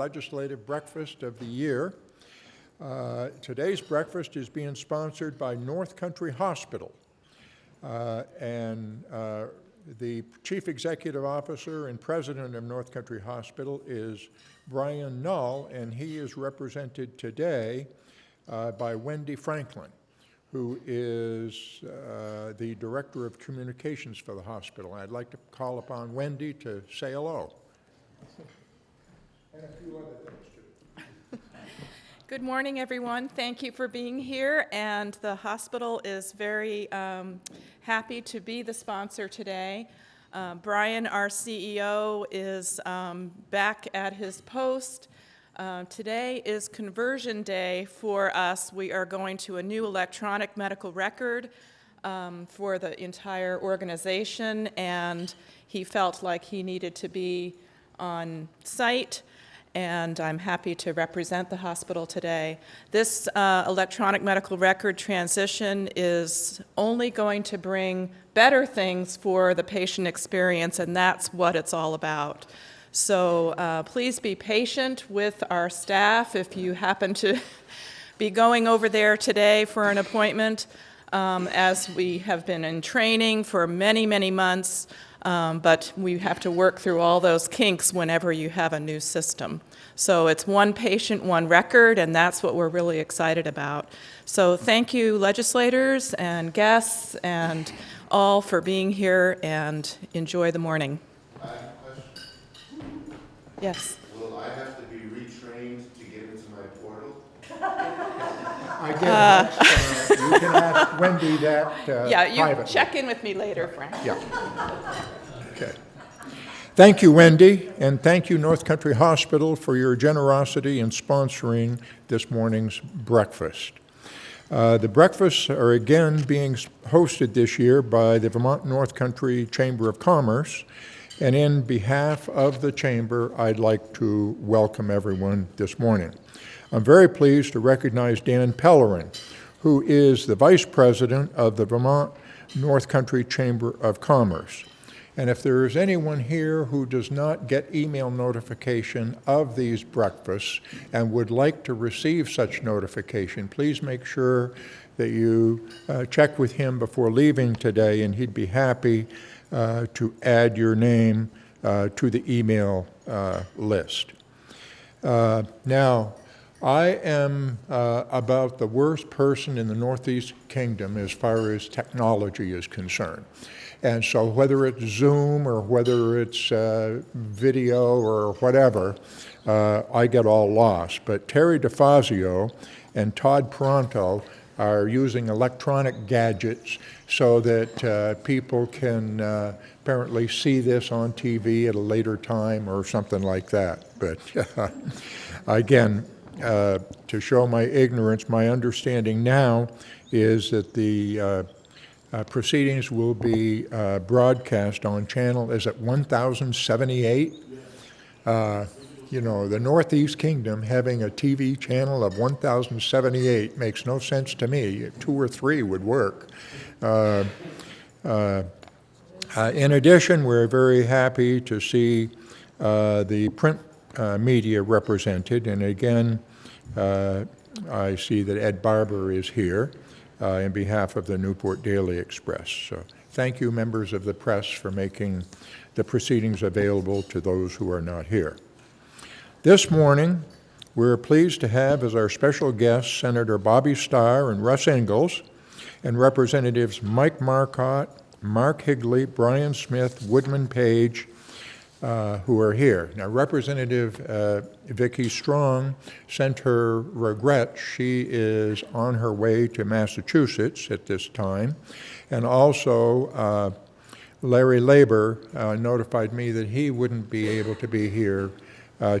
legislative breakfast of the year. Today's breakfast is being sponsored by North Country Hospital. The Chief Executive Officer and President of North Country Hospital is Brian Null, and he is represented today by Wendy Franklin, who is the Director of Communications for the hospital. I'd like to call upon Wendy to say hello. And a few other things, too. Good morning, everyone. Thank you for being here, and the hospital is very happy to be the sponsor today. Brian, our CEO, is back at his post. Today is conversion day for us. We are going to a new electronic medical record for the entire organization, and he felt like he needed to be on site, and I'm happy to represent the hospital today. This electronic medical record transition is only going to bring better things for the patient experience, and that's what it's all about. So please be patient with our staff if you happen to be going over there today for an appointment, as we have been in training for many, many months. But we have to work through all those kinks whenever you have a new system. So it's one patient, one record, and that's what we're really excited about. So thank you, legislators and guests and all, for being here, and enjoy the morning. I have a question. Yes. Will I have to be retrained to get into my portal? I guess you can ask Wendy that Yeah, you privately. check in with me later, Frank. Yeah. Okay. Thank you, Wendy, and thank you, North Country Hospital, for your generosity in sponsoring this morning's breakfast. The breakfasts are again being hosted this year by the Vermont North Country Chamber of Commerce, and in behalf of the Chamber, I'd like to welcome everyone this morning. I'm very pleased to recognize Dan Pellerin, who is the Vice President of the Vermont North Country Chamber of Commerce. And if there is anyone here who does not get email notification of these breakfasts and would like to receive such notification, please make sure that you check with him before leaving today, and he'd be happy to add your name to the email list. Now, I am about the worst person in the Northeast Kingdom as far as technology is concerned. And so whether it's Zoom or whether it's video or whatever, I get all lost. But Terry DeFazio and Todd Pronto are using electronic gadgets so that people can apparently see this on TV at a later time or something like that. But again, to show my ignorance, my understanding now is that the proceedings will be broadcast on channel, is it 1078? You know, the Northeast Kingdom having a TV channel of 1078 makes no sense to me. 2 or 3 would work. In addition, we're very happy to see the print media represented, and again, I see that Ed Barber is here in behalf of the Newport Daily Express. So thank you, members of the press, for making the proceedings available to those who are not here. This morning, we're pleased to have as our special guests Senator Bobby Starr and Russ Ingalls, and Representatives Mike Marcotte, Mark Higley, Brian Smith, Woodman Page, who are here. Now, Representative Vicki Strong sent her regrets. She is on her way to Massachusetts at this time. And also, Larry Labor notified me that he wouldn't be able to be here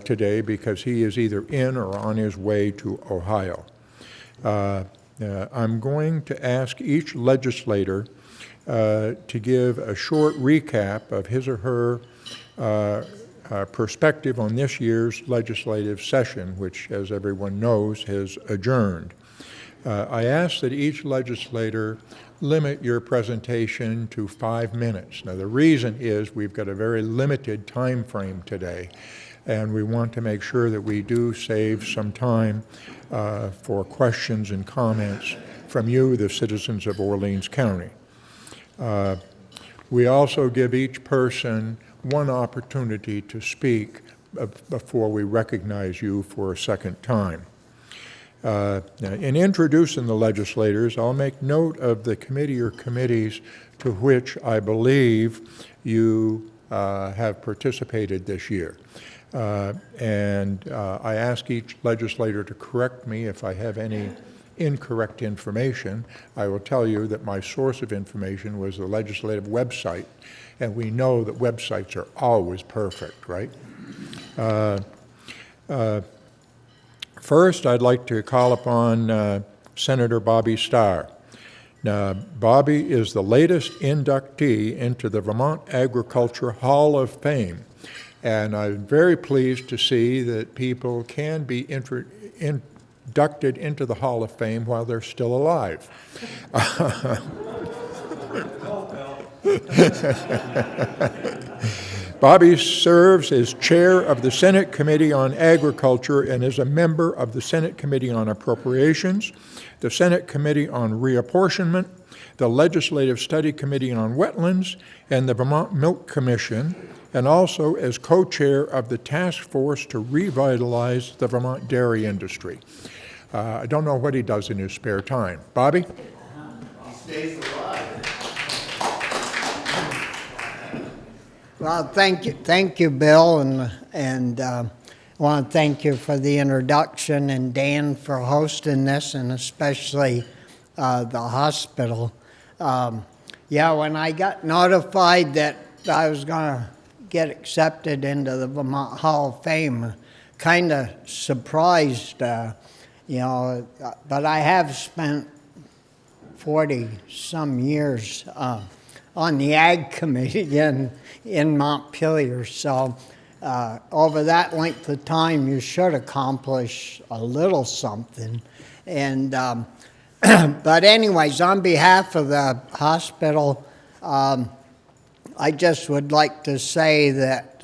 today because he is either in or on his way to Ohio. I'm going to ask each legislator to give a short recap of his or her perspective on this year's legislative session, which, as everyone knows, has adjourned. I ask that each legislator limit your presentation to 5 minutes. Now, the reason is we've got a very limited time frame today. and we want to make sure that we do save some time for questions and comments from you, the citizens of Orleans County. We also give each person one opportunity to speak before we recognize you for a second time. Now, in introducing the legislators, I'll make note of the committee or committees to which I believe you have participated this year. And I ask each legislator to correct me if I have any incorrect information. I will tell you that my source of information was the legislative website, and we know that websites are always perfect, right? First, I'd like to call upon Senator Bobby Starr. Now, Bobby is the latest inductee into the Vermont Agriculture Hall of Fame, and I'm very pleased to see that people can be inducted into the Hall of Fame while they're still alive. Bobby serves as chair of the Senate Committee on Agriculture and is a member of the Senate Committee on Appropriations, the Senate Committee on Reapportionment, the Legislative Study Committee on Wetlands, and the Vermont Milk Commission, and also as co-chair of the task force to revitalize the Vermont dairy industry. I don't know what he does in his spare time. Bobby? He stays alive. Well, thank you, Bill, and I want to thank you for the introduction, and Dan for hosting this, and especially the hospital. Yeah, when I got notified that I was going to get accepted into the Vermont Hall of Fame, kind of surprised, you know, but I have spent 40-some years on the Ag Committee in Montpelier, so over that length of time, you should accomplish a little something. And but anyways, on behalf of the hospital, I just would like to say that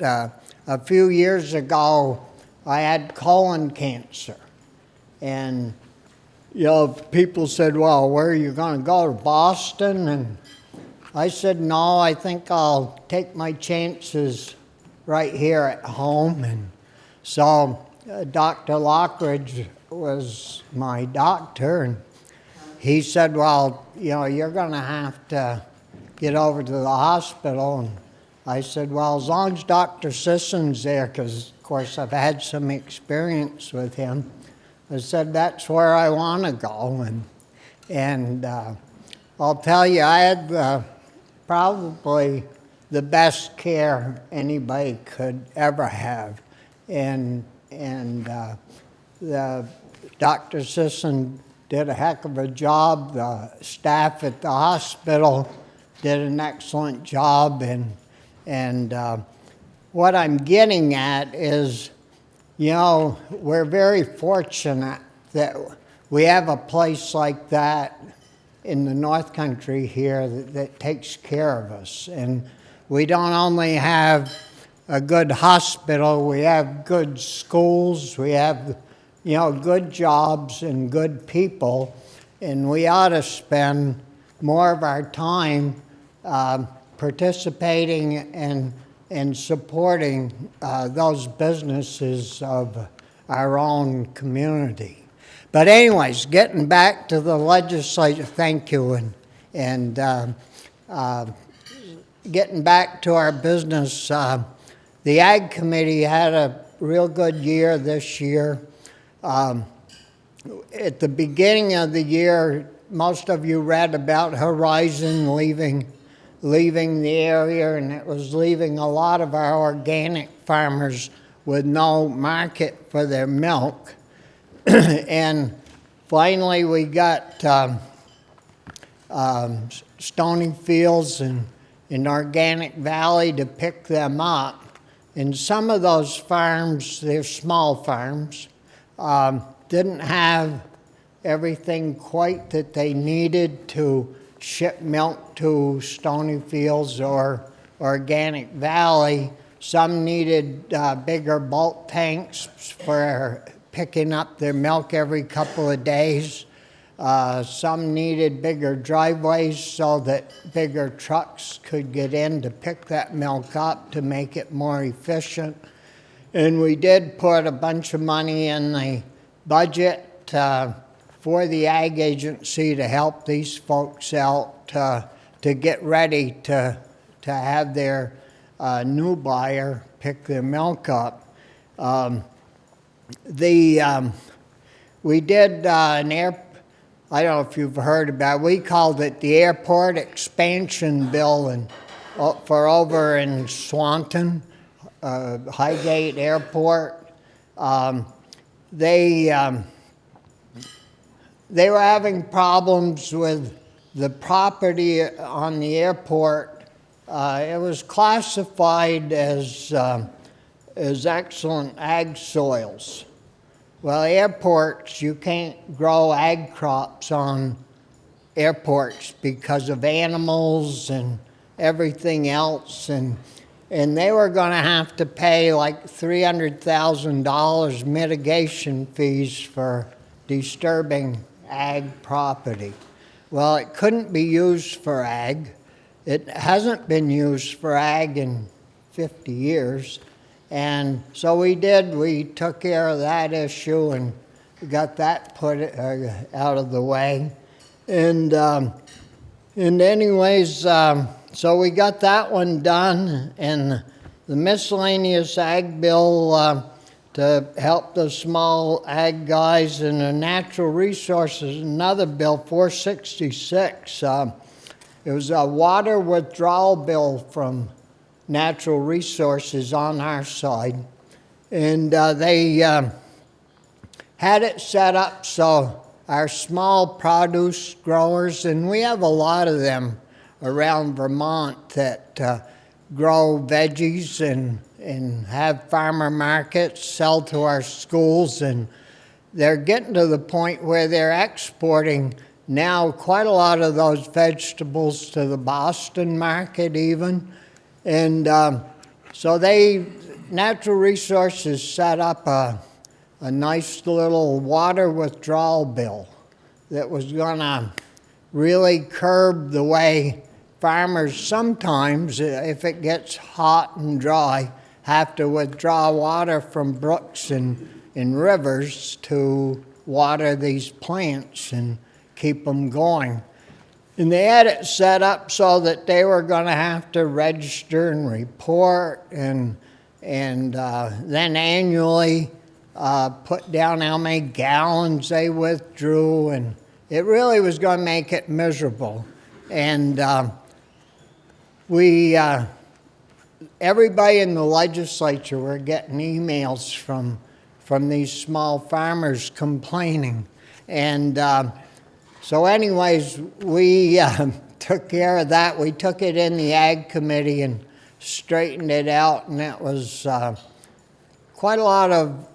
a few years ago, I had colon cancer, and you know, people said, "Well, where are you going to go, to Boston?" And I said, "No, I think I'll take my chances right here at home." And so Dr. Lockridge was my doctor, and he said, "Well, you know, you're going to have to get over to the hospital." And I said, "Well, as long as Dr. Sisson's there," because, of course, I've had some experience with him, I said, "That's where I want to go." And I'll tell you, I had probably the best care anybody could ever have. And the Dr. Sisson did a heck of a job. The staff at the hospital did an excellent job. And what I'm getting at is, you know, we're very fortunate that we have a place like that in the North Country here that takes care of us. And we don't only have a good hospital, we have good schools, we have, you know, good jobs and good people, and we ought to spend more of our time participating and supporting those businesses of our own community. But anyways, getting back to the legislature, thank you, and getting back to our business, the Ag Committee had a real good year this year. At the beginning of the year, most of you read about Horizon leaving the area, and it was leaving a lot of our organic farmers with no market for their milk. And finally, we got Stony Fields and Organic Valley to pick them up. And some of those farms, they're small farms, didn't have everything quite that they needed to ship milk to Stony Fields or Organic Valley some needed bigger bulk tanks for picking up their milk every couple of days. Some needed bigger driveways so that bigger trucks could get in to pick that milk up to make it more efficient. And we did put a bunch of money in the budget for the Ag Agency to help these folks out to get ready to have their new buyer pick their milk up. We did I don't know if you've heard about it, we called it the Airport Expansion Bill for over in Swanton, Highgate Airport. They were having problems with the property on the airport. It was classified as excellent ag soils. Well, airports, you can't grow ag crops on airports because of animals and everything else. And they were going to have to pay like $300,000 mitigation fees for disturbing ag property. Well, it couldn't be used for ag. It hasn't been used for ag in 50 years. And so we took care of that issue and got that put out of the way. And anyways, so we got that one done, and the miscellaneous ag bill to help the small ag guys, and the natural resources, another bill, 466. It was a water withdrawal bill from natural resources on our side, and they had it set up so our small produce growers, and we have a lot of them around Vermont that grow veggies and have farmer markets, sell to our schools, and they're getting to the point where they're exporting now quite a lot of those vegetables to the Boston market even. And so Natural Resources set up a nice little water withdrawal bill that was going to really curb the way farmers sometimes, if it gets hot and dry, have to withdraw water from brooks and rivers to water these plants and keep them going. And they had it set up so that they were going to have to register and report and then annually put down how many gallons they withdrew, and it really was going to make it miserable. And everybody in the legislature were getting emails from these small farmers complaining. And so anyways, we took care of that. We took it in the Ag Committee and straightened it out, and it was quite a lot of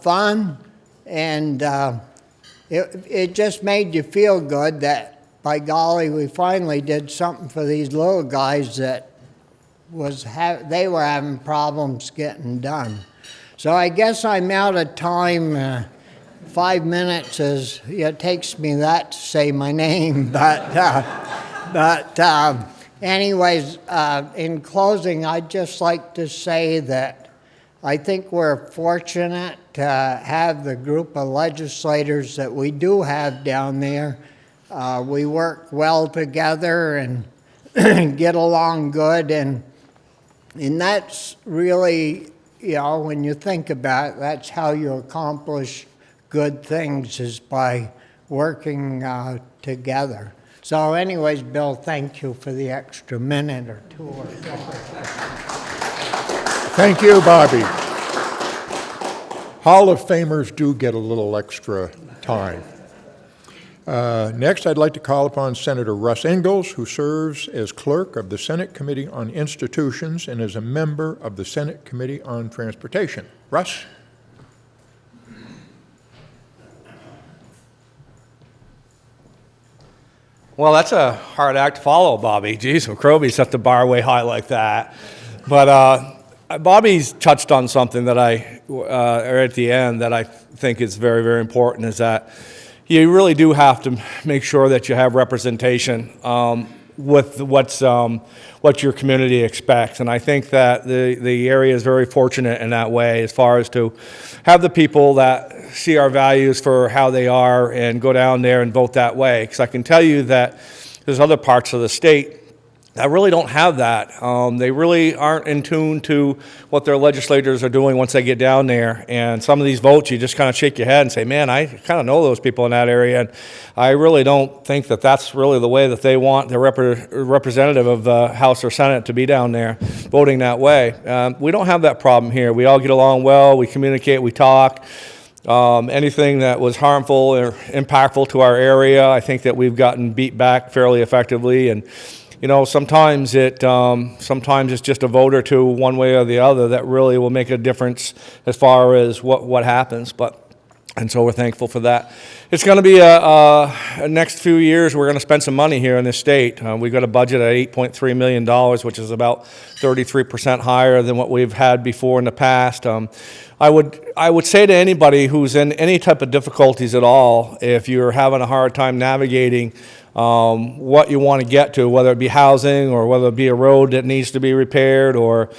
fun, and it just made you feel good that, by golly, we finally did something for these little guys that they were having problems getting done. So I guess I'm out of time. 5 minutes it takes me that to say my name, but anyways, in closing, I'd just like to say that I think we're fortunate to have the group of legislators that we do have down there. We work well together and get along good, and that's really, when you think about it, that's how you accomplish good things, is by working together. So anyways, Bill, thank you for the extra minute or two. Thank you, Bobby. Hall of Famers do get a little extra time. Next, I'd like to call upon Senator Russ Ingalls, who serves as clerk of the Senate Committee on Institutions and is a member of the Senate Committee on Transportation. Russ? Well, that's a hard act to follow, Bobby. Geez, McCroby set the bar way high like that. But Bobby's touched on something that or at the end, that I think is very, very important, is that you really do have to make sure that you have representation with what your community expects. And I think that the area is very fortunate in that way, as far as to have the people that see our values for how they are and go down there and vote that way. Because I can tell you that there's other parts of the state that really don't have that. They really aren't in tune to what their legislators are doing once they get down there. And some of these votes, you just kind of shake your head and say, man, I kind of know those people in that area. And I really don't think that that's really the way that they want their representative of the House or Senate to be down there voting that way. We don't have that problem here. We all get along well. We communicate. We talk. Anything that was harmful or impactful to our area, I think that we've gotten beat back fairly effectively. And you know, sometimes it's just a vote or two, one way or the other, that really will make a difference as far as what happens. And so we're thankful for that. It's going to be a next few years. We're going to spend some money here in this state. We've got a budget at $8.3 million, which is about 33% higher than what we've had before in the past. I would say to anybody who's in any type of difficulties at all, if you're having a hard time navigating what you want to get to, whether it be housing or whether it be a road that needs to be repaired or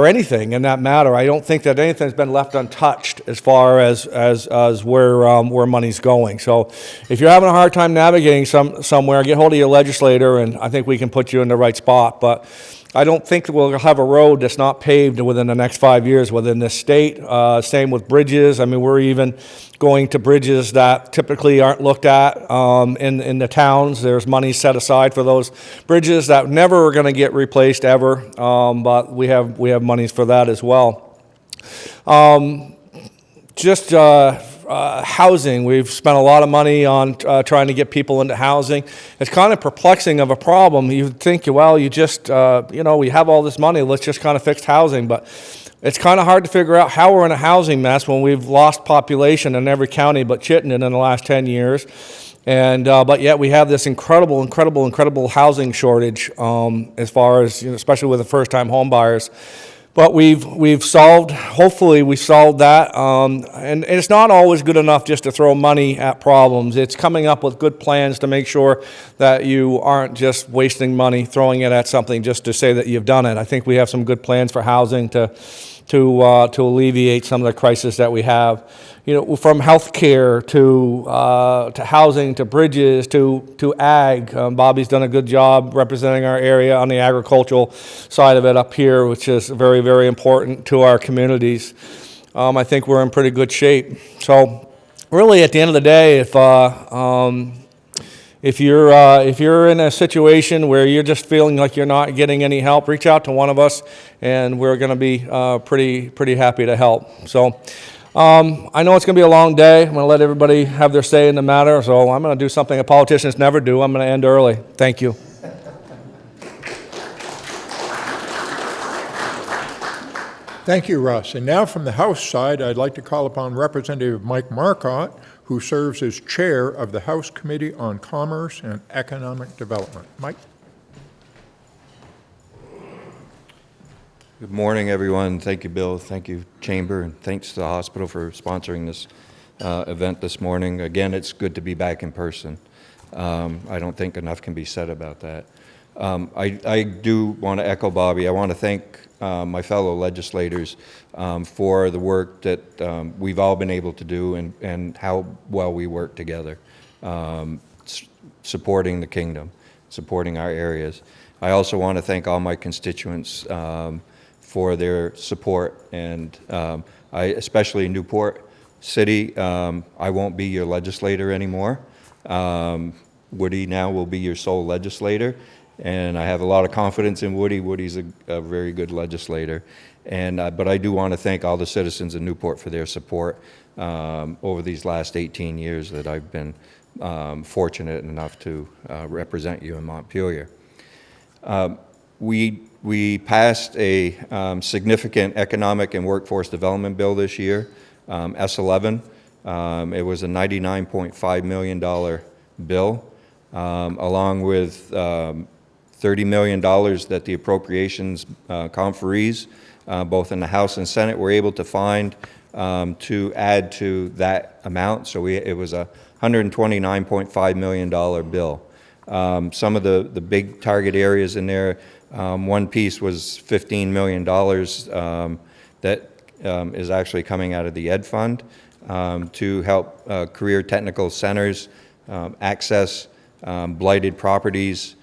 anything in that matter, I don't think that anything's been left untouched as far as where money's going. So if you're having a hard time navigating somewhere, get hold of your legislator, and I think we can put you in the right spot. But I don't think we'll have a road that's not paved within the next 5 years within this state. Same with bridges. I mean, we're even going to bridges that typically aren't looked at in the towns. There's money set aside for those bridges that never are going to get replaced ever, but we have monies for that as well. Housing, we've spent a lot of money on trying to get people into housing. It's kind of perplexing of a problem. You think, well, you just, we have all this money, let's just kind of fix housing. But it's kind of hard to figure out how we're in a housing mess when we've lost population in every county but Chittenden in the last 10 years. And but yet we have this incredible housing shortage as far as, especially with the first-time home buyers. But hopefully we've solved that. And it's not always good enough just to throw money at problems. It's coming up with good plans to make sure that you aren't just wasting money, throwing it at something just to say that you've done it. I think we have some good plans for housing to alleviate some of the crisis that we have. From healthcare to housing to bridges to ag. Bobby's done a good job representing our area on the agricultural side of it up here, which is very, very important to our communities. I think we're in pretty good shape. So really, at the end of the day, if you're in a situation where you're just feeling like you're not getting any help, reach out to one of us, and we're going to be pretty happy to help. So I know it's going to be a long day. I'm going to let everybody have their say in the matter, so I'm going to do something that politicians never do. I'm going to end early. Thank you. Thank you, Russ. And now from the House side, I'd like to call upon Representative Mike Marcotte, who serves as chair of the House Committee on Commerce and Economic Development. Mike? Good morning, everyone. Thank you, Bill. Thank you, Chamber, and thanks to the hospital for sponsoring this event this morning. Again, it's good to be back in person. I don't think enough can be said about that. I do want to echo Bobby. I want to thank my fellow legislators for the work that we've all been able to do and how well we work together, supporting the kingdom, supporting our areas. I also want to thank all my constituents for their support, and especially Newport City. I won't be your legislator anymore. Woody now will be your sole legislator, and I have a lot of confidence in Woody. Woody's a very good legislator, but I do want to thank all the citizens in Newport for their support over these last 18 years that I've been fortunate enough to represent you in Montpelier. We passed a significant economic and workforce development bill this year, S11. It was a $99.5 million bill, along with $30 million that the appropriations conferees both in the House and Senate, were able to find to add to that amount. So it was a $129.5 million bill. Some of the big target areas in there, one piece was $15 million that is actually coming out of the Ed Fund to help career technical centers access blighted properties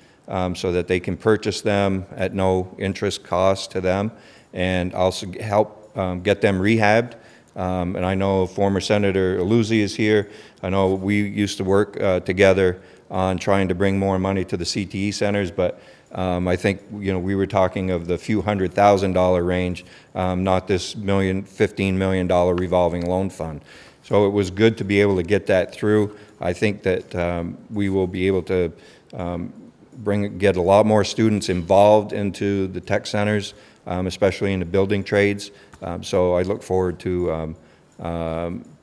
so that they can purchase them at no interest cost to them, and also help get them rehabbed. And I know former Senator Aluzzi is here. I know we used to work together on trying to bring more money to the CTE centers, but I think we were talking of the few $100,000 range, not this $15 million revolving loan fund. So it was good to be able to get that through. I think that we will be able to get a lot more students involved into the tech centers, especially in the building trades. So I look forward to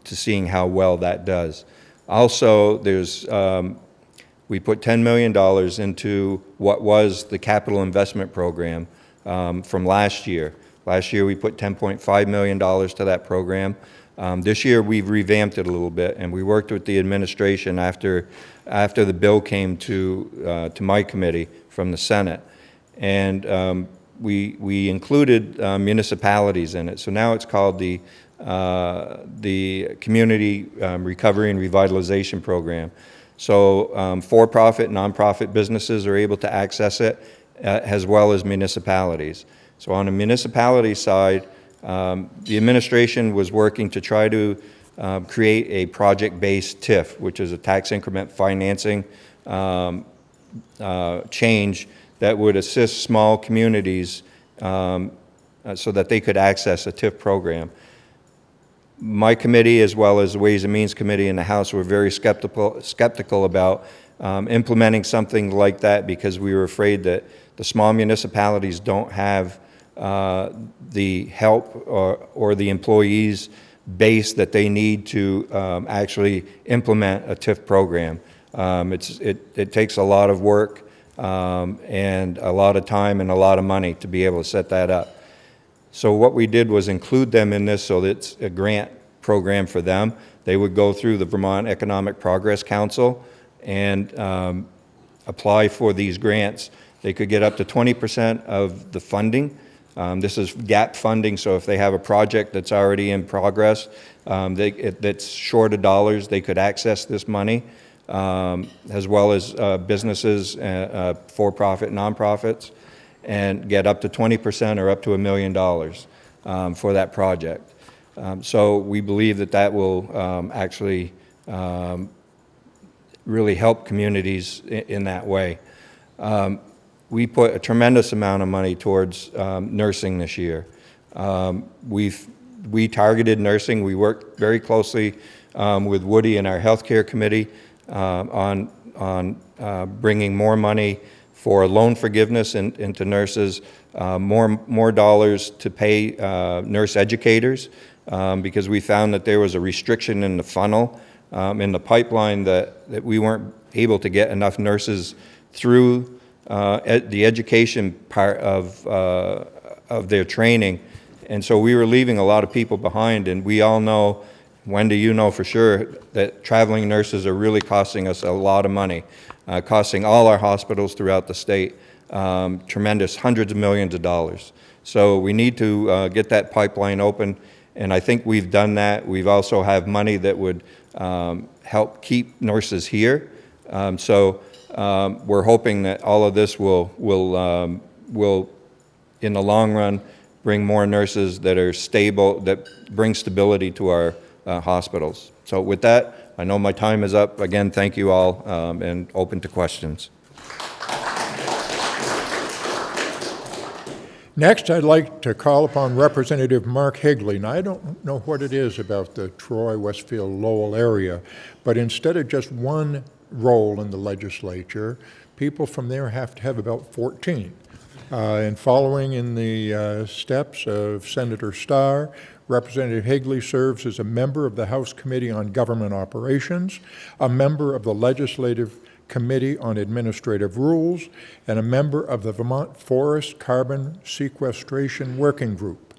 seeing how well that does. Also, we put $10 million into what was the capital investment program from last year. Last year we put $10.5 million to that program. This year we've revamped it a little bit, and we worked with the administration after the bill came to my committee from the Senate, and we included municipalities in it. So now it's called the Community Recovery and Revitalization Program. So for-profit, nonprofit businesses are able to access it, as well as municipalities. So on the municipality side, the administration was working to try to create a project-based TIF, which is a tax increment financing change that would assist small communities so that they could access a TIF program. My committee, as well as the Ways and Means Committee in the House, were very skeptical about implementing something like that, because we were afraid that the small municipalities don't have the help or the employees base that they need to actually implement a TIF program. It takes a lot of work and a lot of time and a lot of money to be able to set that up. So what we did was include them in this, so that it's a grant program for them. They would go through the Vermont Economic Progress Council and apply for these grants. They could get up to 20% of the funding. This is gap funding, so if they have a project that's already in progress that's short of dollars, they could access this money, as well as businesses, for-profit, nonprofits, and get up to 20% or up to $1 million for that project. So we believe that will actually really help communities in that way. We put a tremendous amount of money towards nursing this year. We targeted nursing. We worked very closely with Woody and our healthcare committee on bringing more money for loan forgiveness into nurses, more dollars to pay nurse educators, because we found that there was a restriction in the funnel, in the pipeline, that we weren't able to get enough nurses through the education part of their training. And so we were leaving a lot of people behind, and we all know, Wendy, you know for sure, that traveling nurses are really costing us a lot of money, costing all our hospitals throughout the state tremendous hundreds of millions of dollars. So we need to get that pipeline open, and I think we've done that. We've also have money that would help keep nurses here. So we're hoping that all of this will, in the long run, bring more nurses that are stable, that bring stability to our hospitals. So with that, I know my time is up. Again, thank you all, and open to questions. Next, I'd like to call upon Representative Mark Higley. Now, I don't know what it is about the Troy, Westfield, Lowell area, but instead of just one role in the legislature, people from there have to have about 14. And following in the steps of Senator Starr, Representative Higley serves as a member of the House Committee on Government Operations, a member of the Legislative Committee on Administrative Rules, and a member of the Vermont Forest Carbon Sequestration Working Group.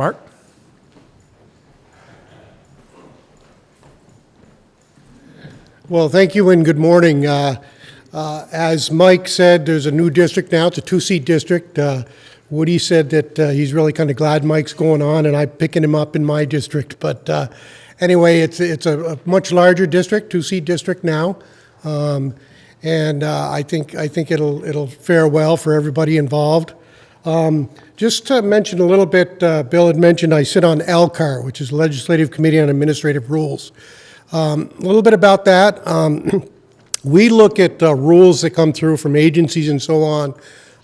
Mark? Well, thank you and good morning. As Mike said, there's a new district now. It's a 2-seat district. Woody said that he's really kind of glad Mike's going on, and I'm picking him up in my district. But anyway, it's a much larger district, 2-seat district now, and I think it'll fare well for everybody involved. Just to mention a little bit, Bill had mentioned I sit on LCAR, which is Legislative Committee on Administrative Rules. A little bit about that. We look at rules that come through from agencies and so on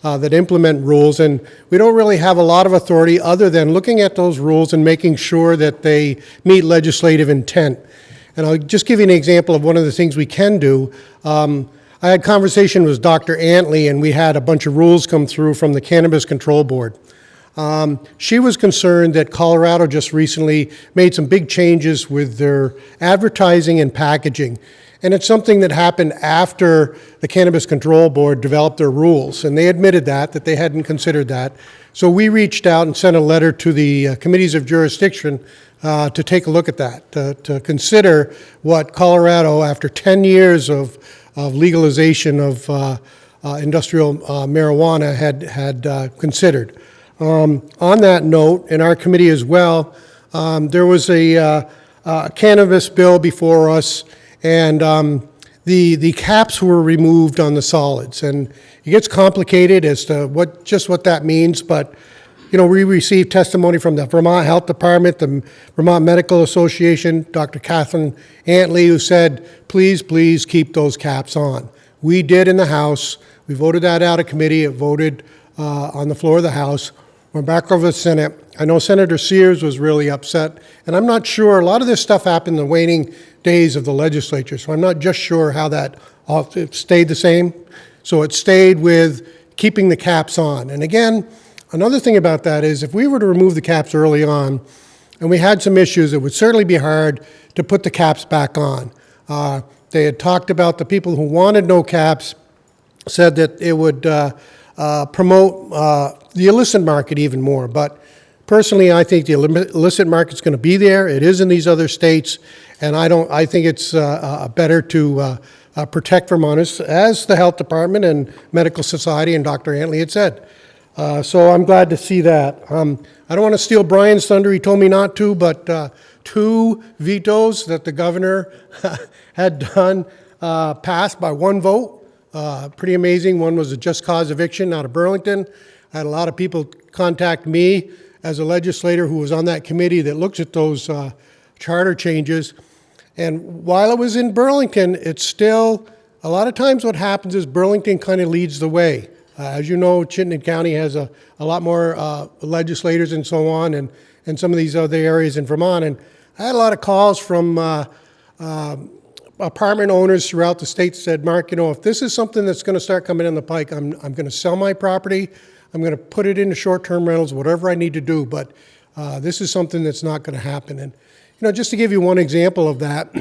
that implement rules, and we don't really have a lot of authority other than looking at those rules and making sure that they meet legislative intent. And I'll just give you an example of one of the things we can do. I had conversation with Dr. Antley, and we had a bunch of rules come through from the Cannabis Control Board. She was concerned that Colorado just recently made some big changes with their advertising and packaging. And it's something that happened after the Cannabis Control Board developed their rules. And they admitted that they hadn't considered that. So we reached out and sent a letter to the committees of jurisdiction to take a look at that, to consider what Colorado, after 10 years of legalization of industrial marijuana, had considered. On that note, in our committee as well, there was a cannabis bill before us, and the caps were removed on the solids. And it gets complicated as to what that means, but you know, we received testimony from the Vermont Health Department, the Vermont Medical Association, Dr. Kathleen Antley, who said, please keep those caps on. We did in the House. We voted that out of committee. It voted on the floor of the House. We're back over the Senate. I know Senator Sears was really upset, and I'm not sure, a lot of this stuff happened in the waning days of the legislature, so I'm not just sure how that it stayed the same. So it stayed with keeping the caps on. And again, another thing about that is if we were to remove the caps early on, and we had some issues, it would certainly be hard to put the caps back on. They had talked about the people who wanted no caps, said that it would promote the illicit market even more. But personally, I think the illicit market's going to be there. It is in these other states, and I think it's better to protect Vermonters, as the Health Department and Medical Society and Dr. Antley had said. So I'm glad to see that. I don't want to steal Brian's thunder. He told me not to, but 2 vetoes that the governor had done passed by 1 vote. Pretty amazing. One was a just cause eviction out of Burlington. I had a lot of people contact me as a legislator who was on that committee that looks at those charter changes. And while it was in Burlington, it's still, a lot of times what happens is Burlington kind of leads the way. As you know, Chittenden County has a lot more legislators and so on, and some of these other areas in Vermont. And I had a lot of calls from apartment owners throughout the state that said, Mark, you know, if this is something that's going to start coming in the pike, I'm going to sell my property. I'm going to put it into short-term rentals, whatever I need to do. But this is something that's not going to happen. And, you know, just to give you one example of that,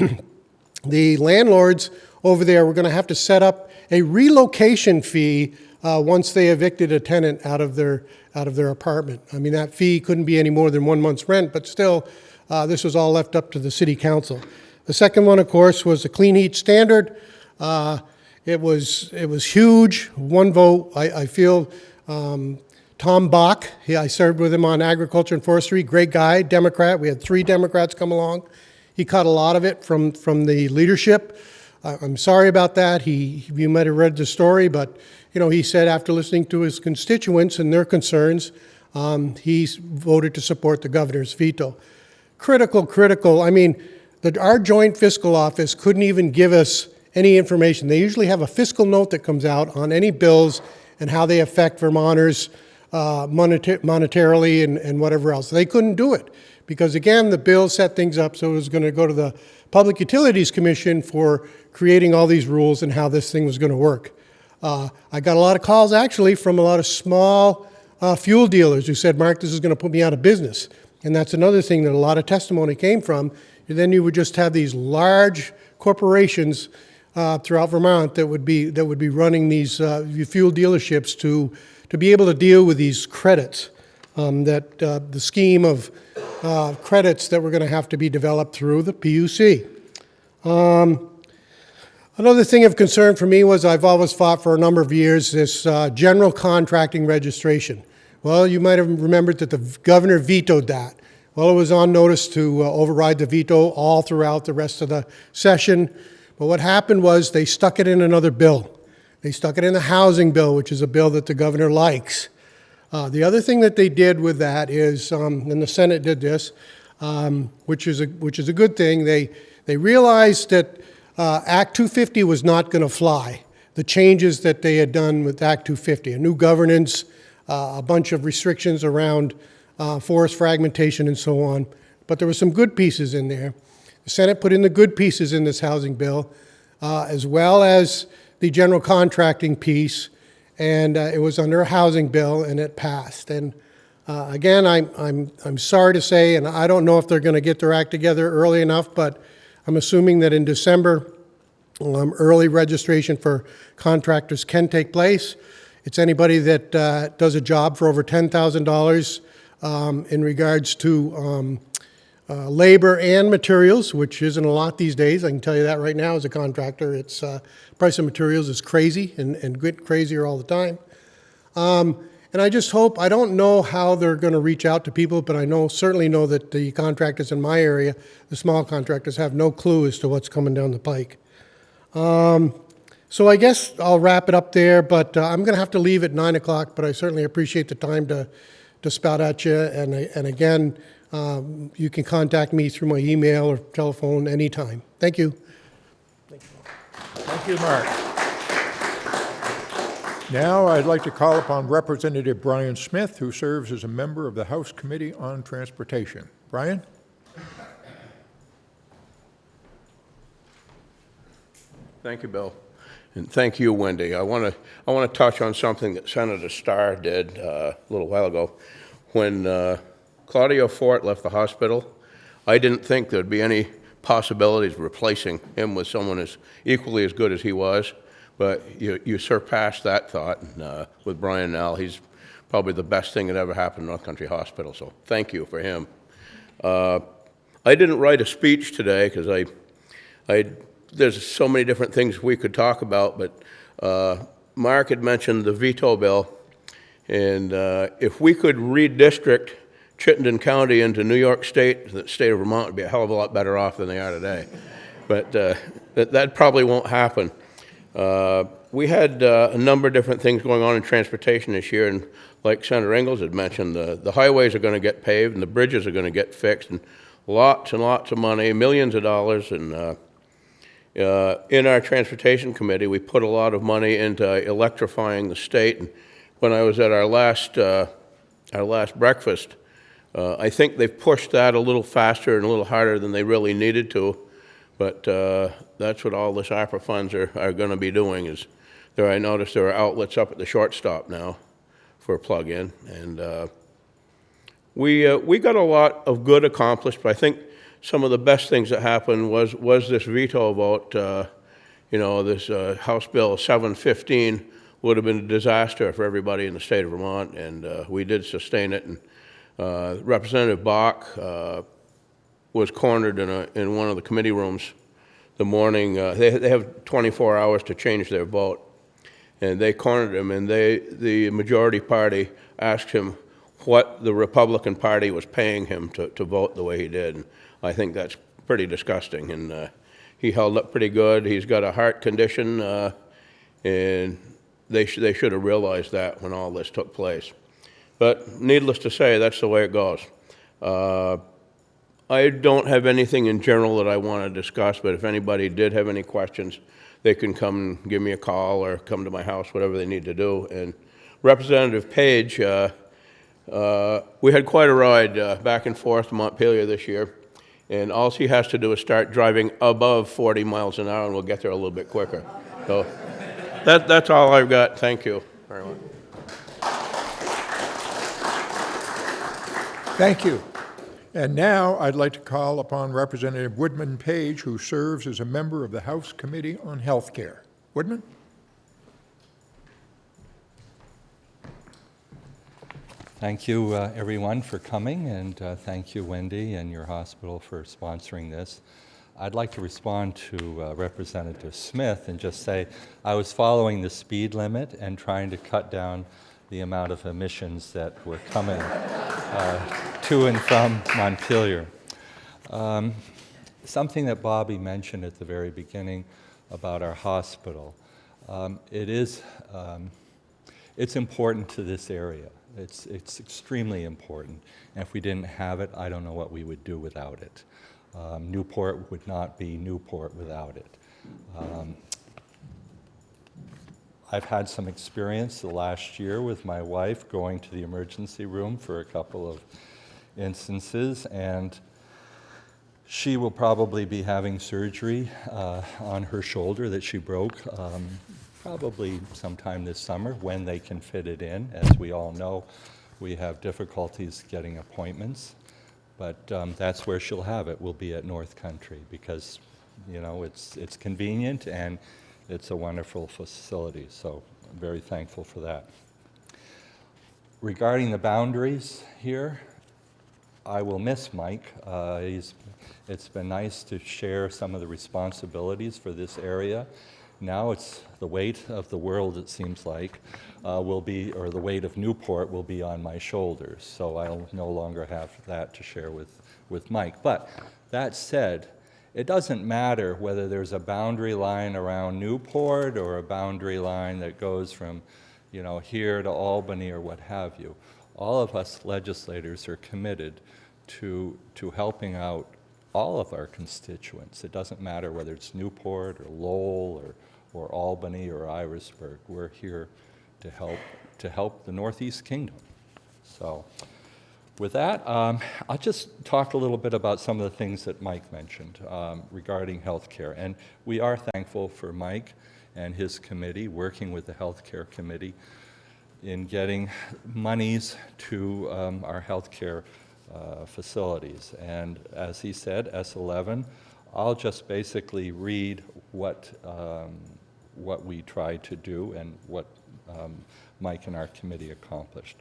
the landlords over there were going to have to set up a relocation fee once they evicted a tenant out of their apartment. I mean, that fee couldn't be any more than 1 month's rent, but still, this was all left up to the city council. The second one, of course, was the clean heat standard. It was huge, 1 vote. I feel Tom Bach, I served with him on agriculture and forestry, great guy, Democrat. We had 3 Democrats come along. He cut a lot of it from the leadership. I'm sorry about that. You might have read the story, but you know, he said after listening to his constituents and their concerns, he voted to support the governor's veto. Critical. I mean, our joint fiscal office couldn't even give us any information. They usually have a fiscal note that comes out on any bills and how they affect Vermonters monetarily and whatever else. They couldn't do it because, again, the bill set things up so it was going to go to the Public Utilities Commission for creating all these rules and how this thing was going to work. I got a lot of calls, actually, from a lot of small fuel dealers who said, Mark, this is going to put me out of business. And that's another thing that a lot of testimony came from. And then you would just have these large corporations throughout Vermont that would be running these fuel dealerships to be able to deal with these credits. the scheme of credits that were going to have to be developed through the PUC. Another thing of concern for me was I've always fought for a number of years this general contracting registration. Well, you might have remembered that the governor vetoed that. Well, it was on notice to override the veto all throughout the rest of the session. But what happened was they stuck it in another bill. They stuck it in the housing bill, which is a bill that the governor likes. The other thing that they did with that is, and the Senate did this, which is a good thing. They realized that Act 250 was not going to fly. The changes that they had done with Act 250, a new governance, a bunch of restrictions around forest fragmentation and so on. But there were some good pieces in there. The Senate put in the good pieces in this housing bill, as well as the general contracting piece, and it was under a housing bill, and it passed. And again, I'm sorry to say, and I don't know if they're going to get their act together early enough, but I'm assuming that in December, early registration for contractors can take place. It's anybody that does a job for over $10,000 in regards to labor and materials, which isn't a lot these days. I can tell you that right now as a contractor. It's price of materials is crazy and get crazier all the time. And I just hope, I don't know how they're going to reach out to people, but I certainly know that the contractors in my area, the small contractors, have no clue as to what's coming down the pike. So I guess I'll wrap it up there, but I'm going to have to leave at 9 o'clock, but I certainly appreciate the time to spout at you. And again, you can contact me through my email or telephone anytime. Thank you. Thank you, Mark. Now I'd like to call upon Representative Brian Smith, who serves as a member of the House Committee on Transportation. Brian? Thank you, Bill. And thank you, Wendy. I want to touch on something that Senator Starr did a little while ago. When Claudio Fort left the hospital, I didn't think there'd be any possibilities of replacing him with someone as equally as good as he was. But you surpassed that thought, and with Brian now, he's probably the best thing that ever happened in North Country Hospital, so thank you for him. I didn't write a speech today because there's so many different things we could talk about, but Mark had mentioned the veto bill, and if we could redistrict Chittenden County into New York State, the state of Vermont would be a hell of a lot better off than they are today. But that probably won't happen. We had a number of different things going on in transportation this year, and like Senator Engels had mentioned, the highways are going to get paved and the bridges are going to get fixed, and lots of money, millions of dollars. And in our transportation committee, we put a lot of money into electrifying the state. And when I was at our last breakfast, I think they've pushed that a little faster and a little harder than they really needed to. But that's what all this ARPA funds are going to be doing. Is there? I noticed there are outlets up at the shortstop now for a plug-in, and we got a lot of good accomplished. But I think some of the best things that happened was this veto vote. This House Bill 715 would have been a disaster for everybody in the state of Vermont, and we did sustain it. And Representative Bach was cornered in one of the committee rooms the morning. They have 24 hours to change their vote, and they cornered him, and the majority party asked him what the Republican Party was paying him to vote the way he did. And I think that's pretty disgusting, and he held up pretty good. He's got a heart condition, and they should have realized that when all this took place. But needless to say, that's the way it goes. I don't have anything in general that I want to discuss, but if anybody did have any questions, they can come and give me a call or come to my house, whatever they need to do. And Representative Page, we had quite a ride back and forth to Montpelier this year, and all he has to do is start driving above 40 miles an hour, and we'll get there a little bit quicker. So that's all I've got. Thank you very much. Thank you. And now I'd like to call upon Representative Woodman Page, who serves as a member of the House Committee on Health Care. Woodman? Thank you, everyone, for coming, and thank you, Wendy, and your hospital for sponsoring this. I'd like to respond to Representative Smith and just say I was following the speed limit and trying to cut down the amount of emissions that were coming to and from Montpelier. Something that Bobby mentioned at the very beginning about our hospital. It's important to this area. It's extremely important. And if we didn't have it, I don't know what we would do without it. Newport would not be Newport without it. I've had some experience the last year with my wife going to the emergency room for a couple of instances, and she will probably be having surgery on her shoulder that she broke probably sometime this summer when they can fit it in. As we all know, we have difficulties getting appointments, but that's where she'll have it. Will be at North Country because, you know, it's convenient and it's a wonderful facility. So I'm very thankful for that. Regarding the boundaries here, I will miss Mike. It's been nice to share some of the responsibilities for this area. Now it's the weight of the world, it seems like, will be, or the weight of Newport will be on my shoulders. So I'll no longer have that to share with Mike. But that said, it doesn't matter whether there's a boundary line around Newport or a boundary line that goes from, you know, here to Albany or what have you. All of us legislators are committed to helping out all of our constituents. It doesn't matter whether it's Newport or Lowell or Albany or Irisburg. We're here to help the Northeast Kingdom. So with that, I'll just talk a little bit about some of the things that Mike mentioned regarding healthcare. And we are thankful for Mike and his committee working with the healthcare committee in getting monies to our healthcare facilities. And as he said, S11, I'll just basically read what we tried to do and what Mike and our committee accomplished.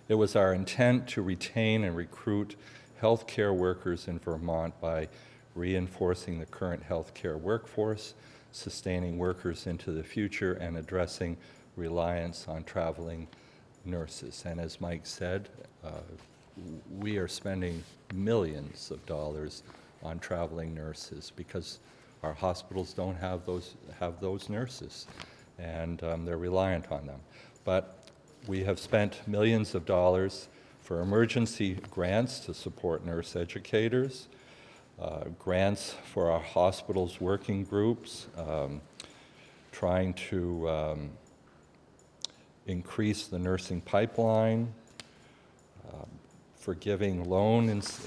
It was our intent to retain and recruit healthcare workers in Vermont by reinforcing the current healthcare workforce, sustaining workers into the future, and addressing reliance on traveling nurses. And as Mike said, we are spending millions of dollars on traveling nurses because our hospitals don't have those nurses, and they're reliant on them. But we have spent millions of dollars for emergency grants to support nurse educators, grants for our hospitals working groups, trying to increase the nursing pipeline, for giving loans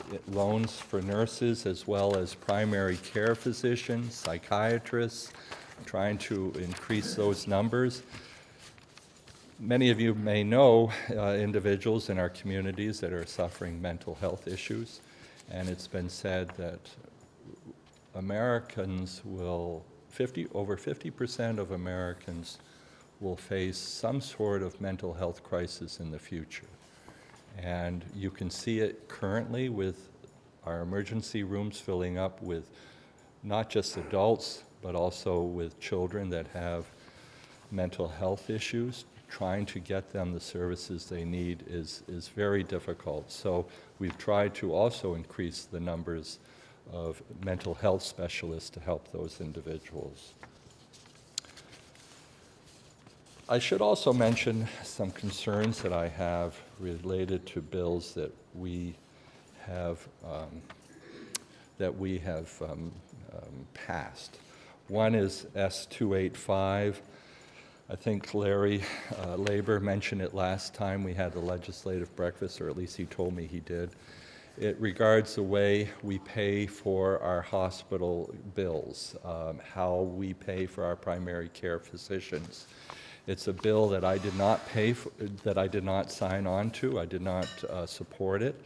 for nurses as well as primary care physicians, psychiatrists, trying to increase those numbers. Many of you may know individuals in our communities that are suffering mental health issues, and it's been said that Americans will, over 50% of Americans will face some sort of mental health crisis in the future. And you can see it currently with our emergency rooms filling up with not just adults, but also with children that have mental health issues. Trying to get them the services they need is very difficult. So we've tried to also increase the numbers of mental health specialists to help those individuals. I should also mention some concerns that I have related to bills that we have passed. One is S285. I think Larry Labor mentioned it last time we had the legislative breakfast, or at least he told me he did. It regards the way we pay for our hospital bills, how we pay for our primary care physicians. It's a bill that I did not pay for, that I did not sign on to. I did not support it.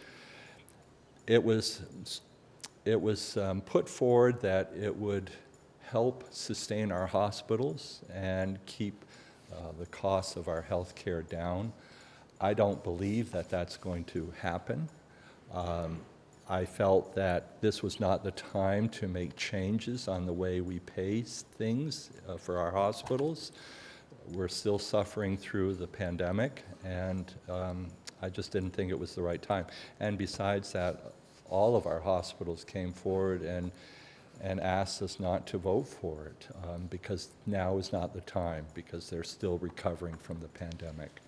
It was put forward that it would help sustain our hospitals and keep the costs of our health care down. I don't believe that that's going to happen. I felt that this was not the time to make changes on the way we pay things for our hospitals. We're still suffering through the pandemic, and I just didn't think it was the right time. And besides that, all of our hospitals came forward and asked us not to vote for it because now is not the time, because they're still recovering from the pandemic.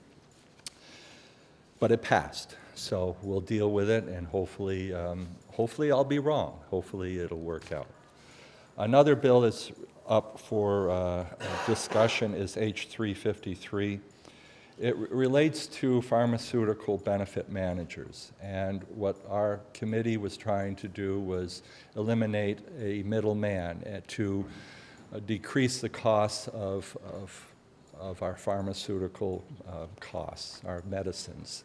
But it passed, so we'll deal with it, and hopefully I'll be wrong. Hopefully it'll work out. Another bill that's up for discussion is H353. It relates to pharmaceutical benefit managers, and what our committee was trying to do was eliminate a middleman to decrease the costs of our pharmaceutical costs, our medicines.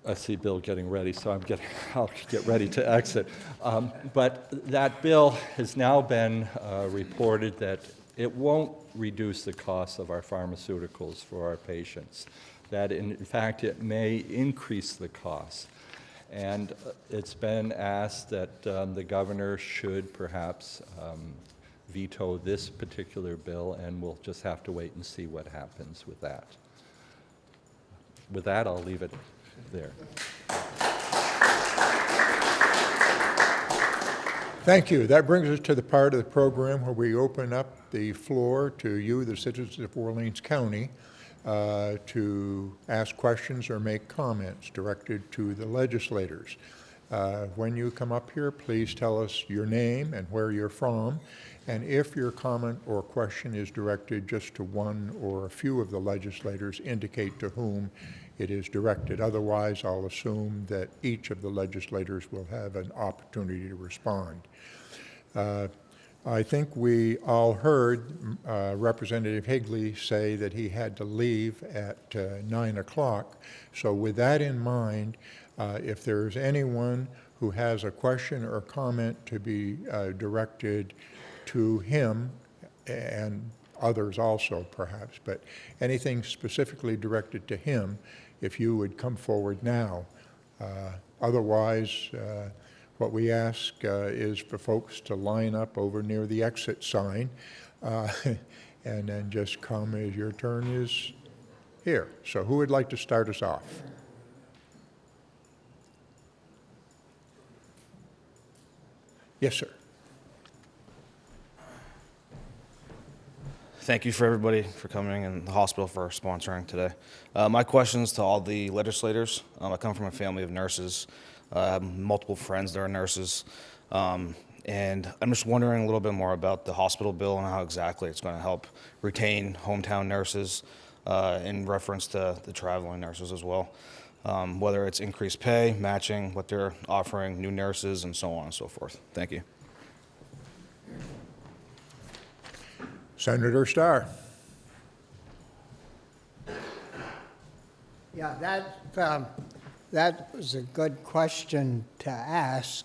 I see Bill getting ready, so I'll get ready to exit. But that bill has now been reported that it won't reduce the cost of our pharmaceuticals for our patients, that in fact it may increase the cost. And it's been asked that the governor should perhaps veto this particular bill, and we'll just have to wait and see what happens with that. With that, I'll leave it there. Thank you. That brings us to the part of the program where we open up the floor to you, the citizens of Orleans County, to ask questions or make comments directed to the legislators. When you come up here, please tell us your name and where you're from, and if your comment or question is directed just to one or a few of the legislators, indicate to whom it is directed. Otherwise, I'll assume that each of the legislators will have an opportunity to respond. I think we all heard Representative Higley say that he had to leave at 9 o'clock. So with that in mind, if there's anyone who has a question or comment to be directed to him, and others also perhaps, but anything specifically directed to him, if you would come forward now. Otherwise, what we ask is for folks to line up over near the exit sign and then just come as your turn is here. So who would like to start us off? Yes, sir. Thank you for everybody for coming and the hospital for sponsoring today. My questions to all the legislators. I come from a family of nurses. I have multiple friends that are nurses. And I'm just wondering a little bit more about the hospital bill and how exactly it's going to help retain hometown nurses in reference to the traveling nurses as well. Whether it's increased pay, matching what they're offering new nurses, and so on and so forth. Thank you. Senator Starr. Yeah, that was a good question to ask,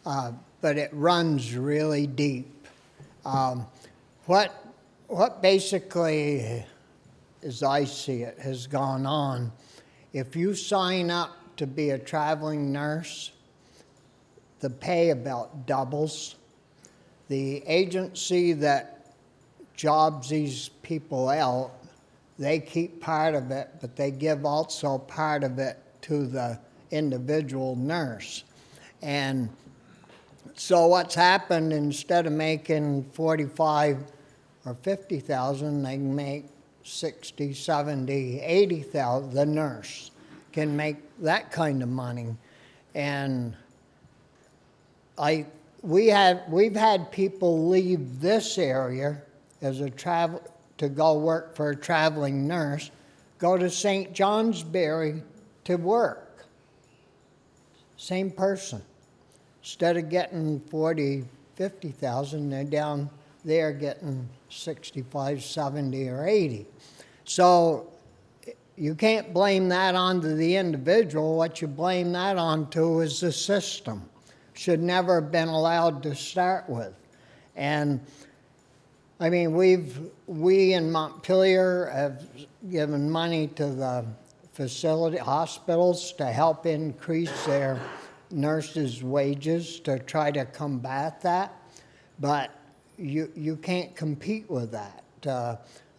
but it runs really deep. What basically, as I see it, has gone on, if you sign up to be a traveling nurse, the pay about doubles. The agency that jobs these people out, they keep part of it, but they give also part of it to the individual nurse. And so what's happened, instead of making 45 or 50,000, they can make 60, 70, 80,000. The nurse can make that kind of money. And we've had people leave this area as to go work for a traveling nurse, go to St. Johnsbury to work. Same person. Instead of getting 40, 50,000, they're down there getting 65, 70, or 80. So you can't blame that onto the individual. What you blame that onto is the system. Should never have been allowed to start with. And I mean, we in Montpelier have given money to the hospitals to help increase their nurses' wages to try to combat that, but you can't compete with that.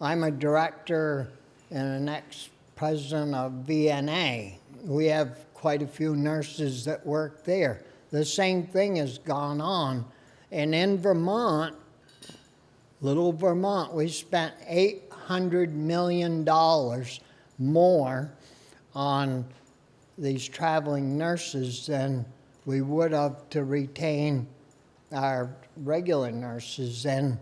I'm a director and an ex-president of VNA. We have quite a few nurses that work there. The same thing has gone on. And in Vermont, little Vermont, we spent $800 million more on these traveling nurses than we would have to retain our regular nurses. And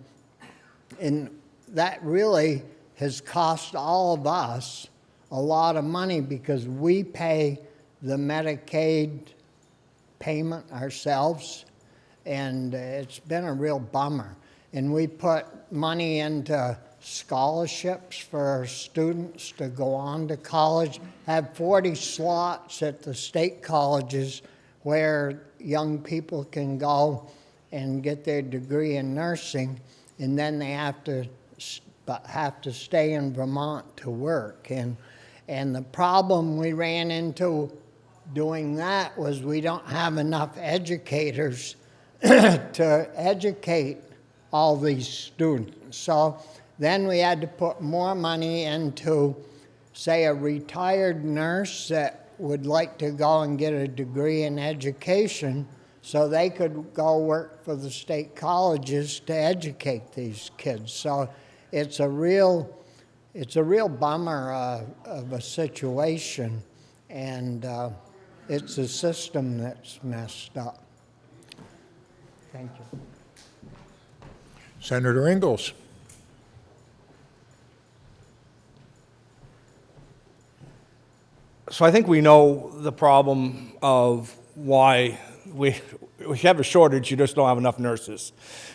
that really has cost all of us a lot of money because we pay the Medicaid payment ourselves, and it's been a real bummer. And we put money into scholarships for students to go on to college, have 40 slots at the state colleges where young people can go and get their degree in nursing, and then they have to stay in Vermont to work. And the problem we ran into doing that was we don't have enough educators to educate all these students. So then we had to put more money into, say, a retired nurse that would like to go and get a degree in education so they could go work for the state colleges to educate these kids. So it's a real bummer of a situation, and it's a system that's messed up. Thank you. Senator Engels. So I think we know the problem of why we have a shortage, you just don't have enough nurses.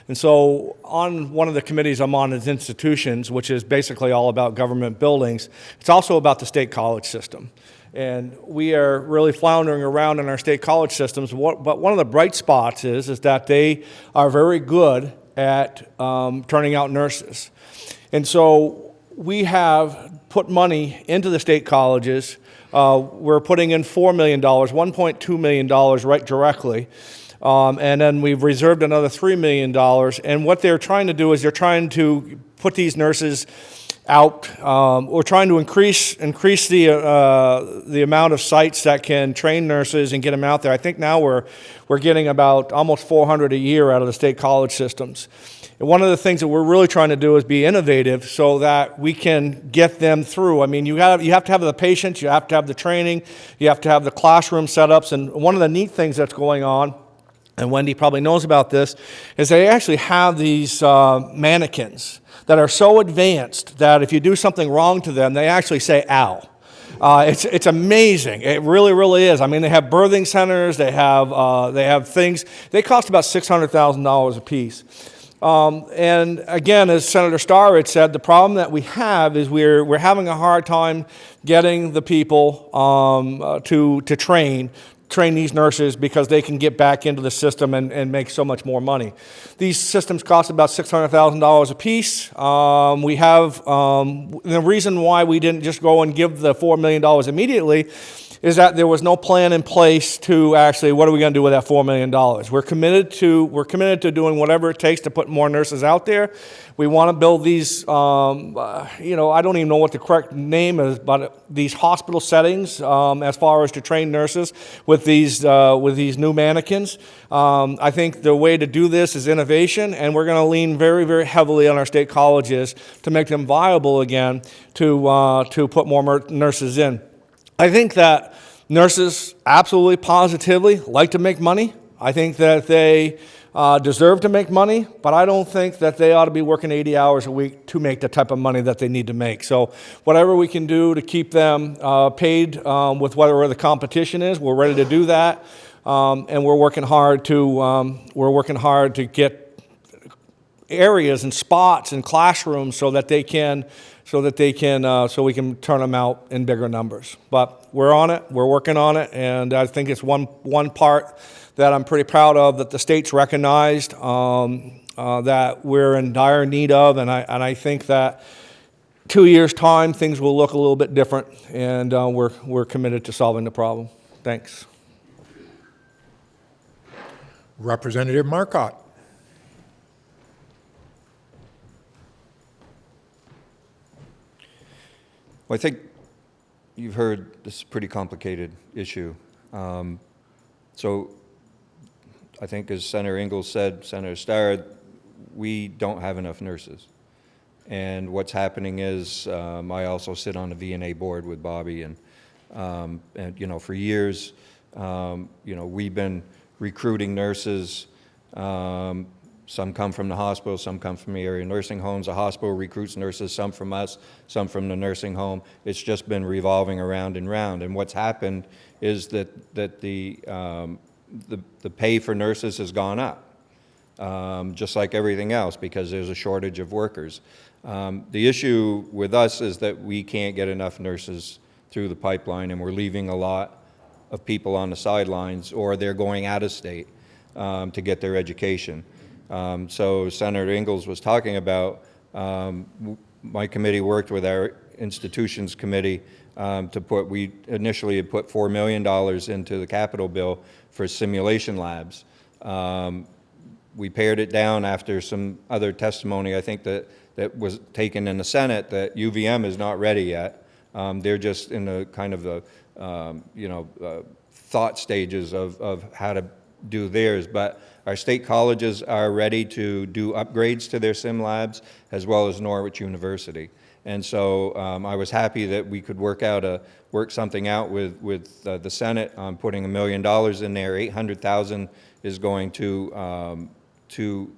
And so on one of the committees I'm on is institutions, which is basically all about government buildings. It's also about the state college system. And we are really floundering around in our state college systems. But one of the bright spots is that they are very good at turning out nurses. And so we have put money into the state colleges. We're putting in $4 million, $1.2 million right directly. And then we've reserved another $3 million. And what they're trying to do is they're trying to put these nurses out. We're trying to increase the amount of sites that can train nurses and get them out there. I think now we're getting about almost 400 a year out of the state college systems. And one of the things that we're really trying to do is be innovative so that we can get them through. I mean, you have to have the patients, you have to have the training, you have to have the classroom setups. And one of the neat things that's going on, and Wendy probably knows about this, is they actually have these mannequins that are so advanced that if you do something wrong to them, they actually say, ow. It's amazing. It really, really is. I mean, they have birthing centers, they have things. They cost about $600,000 a piece. And again, as Senator Starr had said, the problem that we have is we're having a hard time getting the people to train these nurses because they can get back into the system and make so much more money. These systems cost about $600,000 a piece. We have the reason why we didn't just go and give the $4 million immediately is that there was no plan in place to actually, what are we going to do with that $4 million? We're committed to doing whatever it takes to put more nurses out there. We want to build these, I don't even know what the correct name is, but these hospital settings as far as to train nurses with these new mannequins. I think the way to do this is innovation, and we're going to lean very, very heavily on our state colleges to make them viable again to put more nurses in. I think that nurses absolutely positively like to make money. I think that they deserve to make money, but I don't think that they ought to be working 80 hours a week to make the type of money that they need to make. So whatever we can do to keep them paid with whatever the competition is, we're ready to do that, and we're working hard to get areas and spots and classrooms so we can turn them out in bigger numbers. But we're on it, we're working on it, and I think it's one part that I'm pretty proud of that the state's recognized. that we're in dire need of, and I think that 2 years' time, things will look a little bit different, and we're committed to solving the problem. Thanks. Representative Marcotte. Well, I think you've heard this is a pretty complicated issue. So I think as Senator Engels said, Senator Starr, we don't have enough nurses. And what's happening is I also sit on the VNA board with Bobby, and you know, for years, you know, we've been recruiting nurses. Some come from the hospital, some come from the area nursing homes. The hospital recruits nurses, some from us, some from the nursing home. It's just been revolving around and round. And what's happened is that the pay for nurses has gone up, just like everything else, because there's a shortage of workers. The issue with us is that we can't get enough nurses through the pipeline, and we're leaving a lot of people on the sidelines, or they're going out of state to get their education. So Senator Engels was talking about, my committee worked with our institutions committee we initially had put $4 million into the capital bill for simulation labs. We pared it down after some other testimony, I think that was taken in the Senate, that UVM is not ready yet. They're just in the kind of the thought stages of how to do theirs, but our state colleges are ready to do upgrades to their sim labs, as well as Norwich University. And so I was happy that we could work something out with the Senate on putting $1 million in there. $800,000 is going to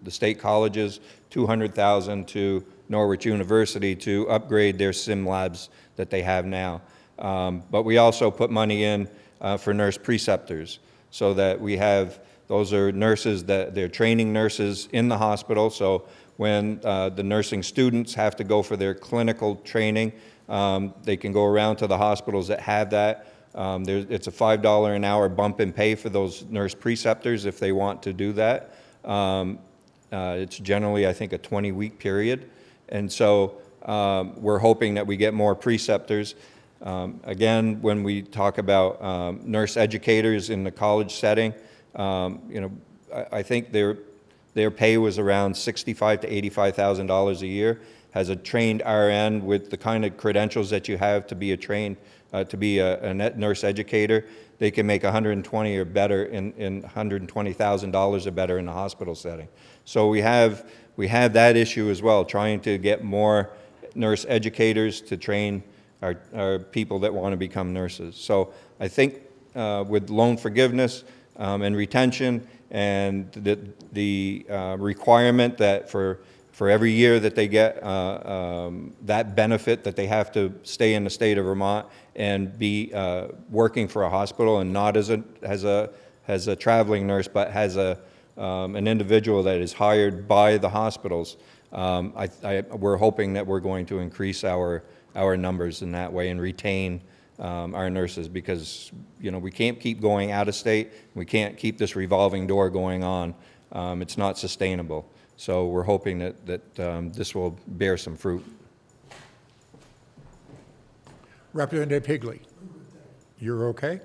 the state colleges, $200,000 to Norwich University to upgrade their sim labs that they have now. But we also put money in for nurse preceptors, so that we have, those are nurses that they're training nurses in the hospital. So when the nursing students have to go for their clinical training, they can go around to the hospitals that have that. It's a $5 an hour bump in pay for those nurse preceptors if they want to do that. It's generally, I think, a 20-week period. And so we're hoping that we get more preceptors. Again, when we talk about nurse educators in the college setting, I think their pay was around $65,000 to $85,000 a year. As a trained RN with the kind of credentials that you have to be a trained, to be a nurse educator, they can make $120,000 or better in $120,000 or better in the hospital setting. So we have that issue as well, trying to get more nurse educators to train our people that want to become nurses. So I think with loan forgiveness and retention, and the requirement that for every year that they get that benefit, that they have to stay in the state of Vermont and be working for a hospital, and not as a traveling nurse, but as an individual that is hired by the hospitals. We're hoping that we're going to increase our numbers in that way and retain our nurses, because we can't keep going out of state. We can't keep this revolving door going on. It's not sustainable. So we're hoping that this will bear some fruit. Representative Higley, you're okay?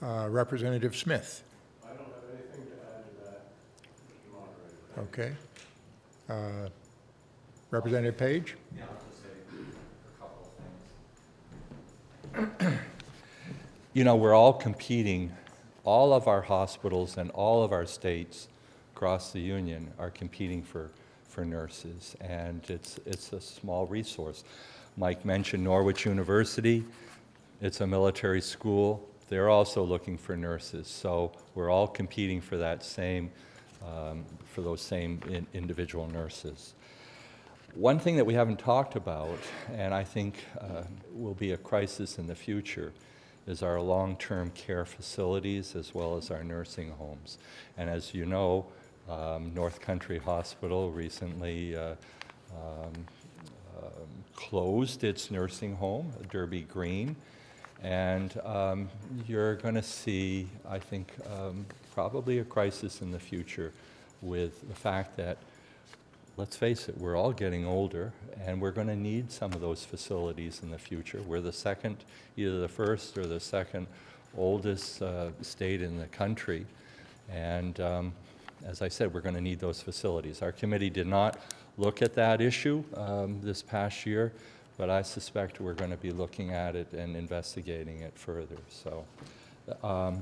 Representative Smith. I don't have anything to add to that, Mr. Moderator. Okay. Representative Page? Yeah, I'll just say a couple of things. We're all competing. All of our hospitals and all of our states across the union are competing for nurses, and it's a small resource. Mike mentioned Norwich University. It's a military school. They're also looking for nurses, so we're all competing for that same, for those same individual nurses. One thing that we haven't talked about, and I think will be a crisis in the future, is our long-term care facilities as well as our nursing homes. And as you know, North Country Hospital recently closed its nursing home, Derby Green, and you're going to see, I think, probably a crisis in the future with the fact that, let's face it, we're all getting older, and we're going to need some of those facilities in the future. We're the second, either the first or the second oldest state in the country, and as I said, we're going to need those facilities. Our committee did not look at that issue this past year, but I suspect we're going to be looking at it and investigating it further. So I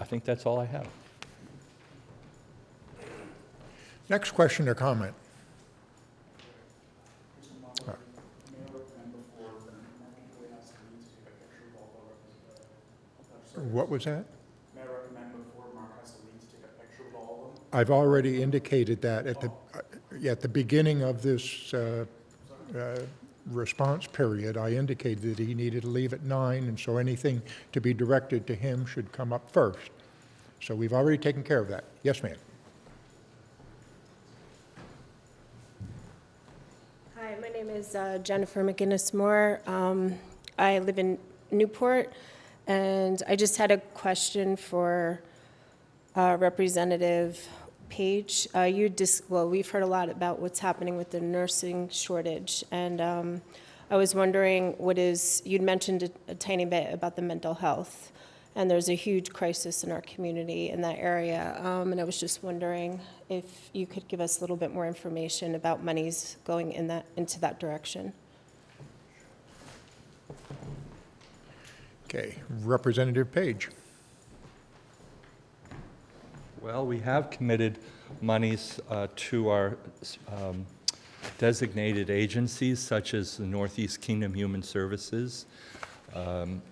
think that's all I have. Next question or comment? What was that? May I recommend before Mark has to leave to take a picture with all of them? I've already indicated that at the beginning of this response period. I indicated that he needed to leave at 9, and so anything to be directed to him should come up first. So we've already taken care of that. Yes, ma'am. Hi, my name is Jennifer McGinnis-Moore. I live in Newport, and I just had a question for Representative Page. We've heard a lot about what's happening with the nursing shortage, and I was wondering you'd mentioned a tiny bit about the mental health, and there's a huge crisis in our community in that area, and I was just wondering if you could give us a little bit more information about monies going into that direction. Okay, Representative Page. Well, we have committed monies to our designated agencies, such as the Northeast Kingdom Human Services.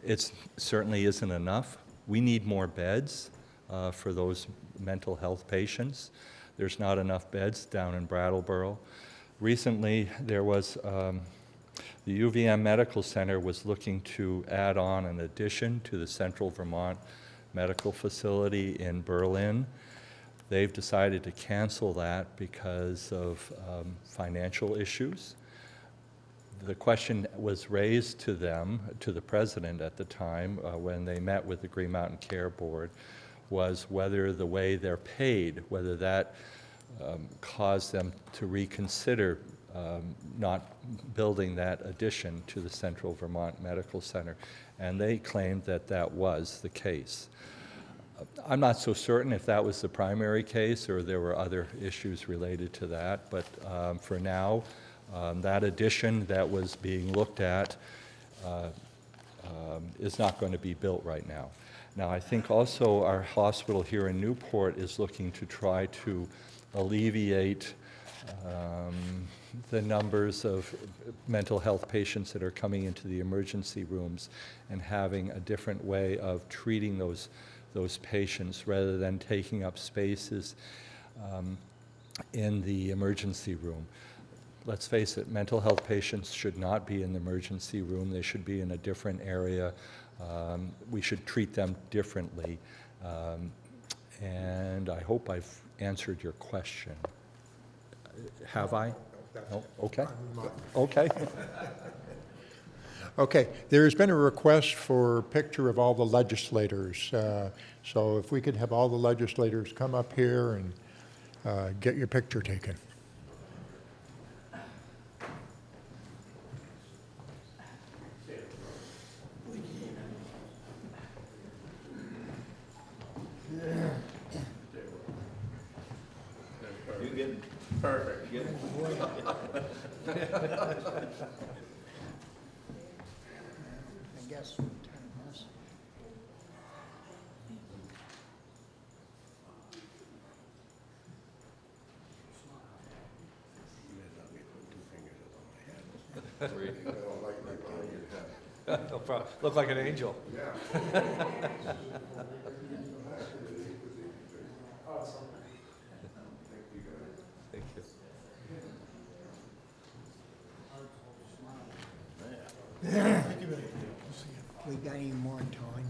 It certainly isn't enough. We need more beds for those mental health patients. There's not enough beds down in Brattleboro. Recently, there was the UVM Medical Center was looking to add on an addition to the Central Vermont Medical Facility in Berlin. They've decided to cancel that because of financial issues. The question was raised to them, to the president at the time, when they met with the Green Mountain Care Board, was whether the way they're paid, whether that caused them to reconsider not building that addition to the Central Vermont Medical Center. And they claimed that that was the case. I'm not so certain if that was the primary case or there were other issues related to that, but for now, that addition that was being looked at is not going to be built right now. Now, I think also our hospital here in Newport is looking to try to alleviate the numbers of mental health patients that are coming into the emergency rooms and having a different way of treating those patients rather than taking up spaces in the emergency room. Let's face it, mental health patients should not be in the emergency room. They should be in a different area. We should treat them differently. And I hope I've answered your question. Have I? No? Okay. Okay. Okay, there's been a request for a picture of all the legislators. So if we could have all the legislators come up here and get your picture taken. Perfect. I guess. Look like an angel. Thank you. We got any more time?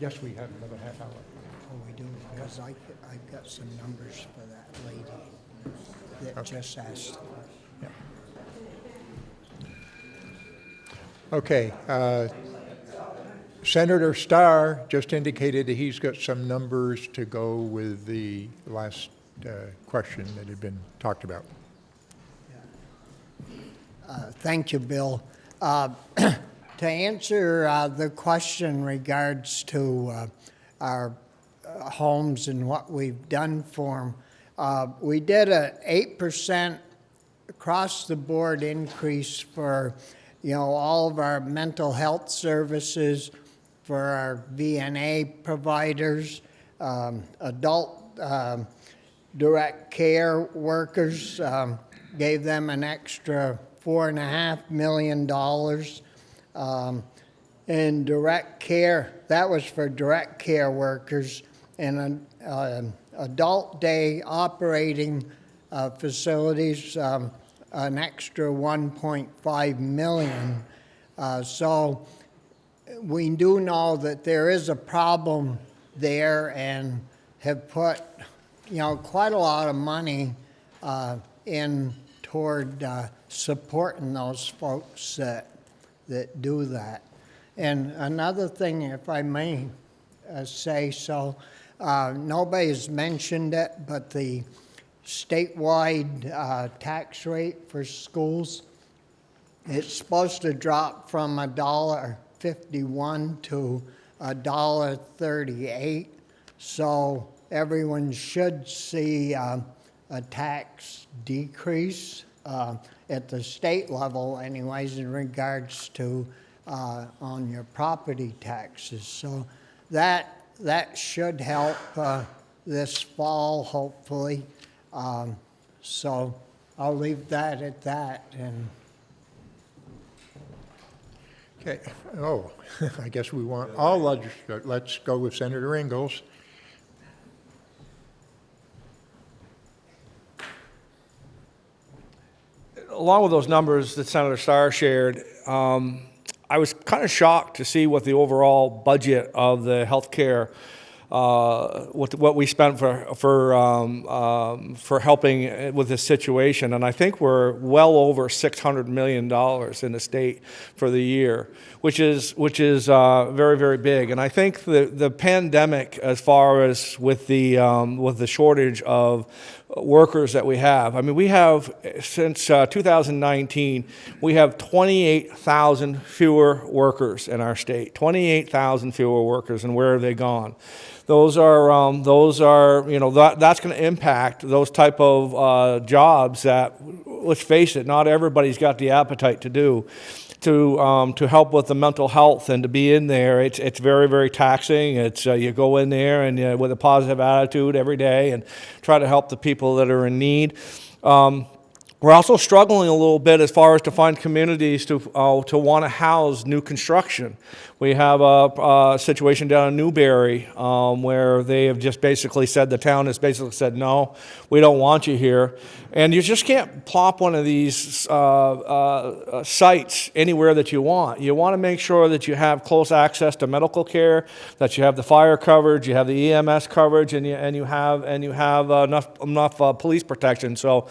Yes, we have another half hour. Oh, we do, because I've got some numbers for that lady that just asked. Yeah. Okay. Senator Starr just indicated that he's got some numbers to go with the last question that had been talked about. Thank you, Bill. To answer the question in regards to our homes and what we've done for them, we did an 8% across-the-board increase for, all of our mental health services, for our VNA providers, adult direct care workers, gave them an extra $4.5 million. And direct care, that was for direct care workers, and adult day operating facilities, an extra $1.5 million. So we do know that there is a problem there, and have put, quite a lot of money in toward supporting those folks that do that. And another thing, if I may say so, nobody's mentioned it, but the statewide tax rate for schools, it's supposed to drop from $1.51 to $1.38. So everyone should see a tax decrease at the state level anyways in regards to on your property taxes. So that should help this fall, hopefully. So I'll leave that at that. And Okay. Oh, I guess we want all legislators. Let's go with Senator Ingalls. Along with those numbers that Senator Starr shared, I was kind of shocked to see what the overall budget of the healthcare, what we spent for helping with this situation, and I think we're well over $600 million in the state for the year, which is very, very big. And I think the pandemic, as far as with the shortage of workers that we have. I mean, we have, since 2019, we have 28,000 fewer workers in our state. 28,000 fewer workers, and where have they gone? Those are that's going to impact those type of jobs that, let's face it, not everybody's got the appetite to do. To help with the mental health and to be in there, it's very, very taxing. It's you go in there and with a positive attitude every day and try to help the people that are in need. We're also struggling a little bit as far as to find communities to want to house new construction. We have a situation down in Newberry where they have just basically said, the town has basically said, no, we don't want you here. And you just can't plop one of these sites anywhere that you want. You want to make sure that you have close access to medical care, that you have the fire coverage, you have the EMS coverage, and you have enough police protection. So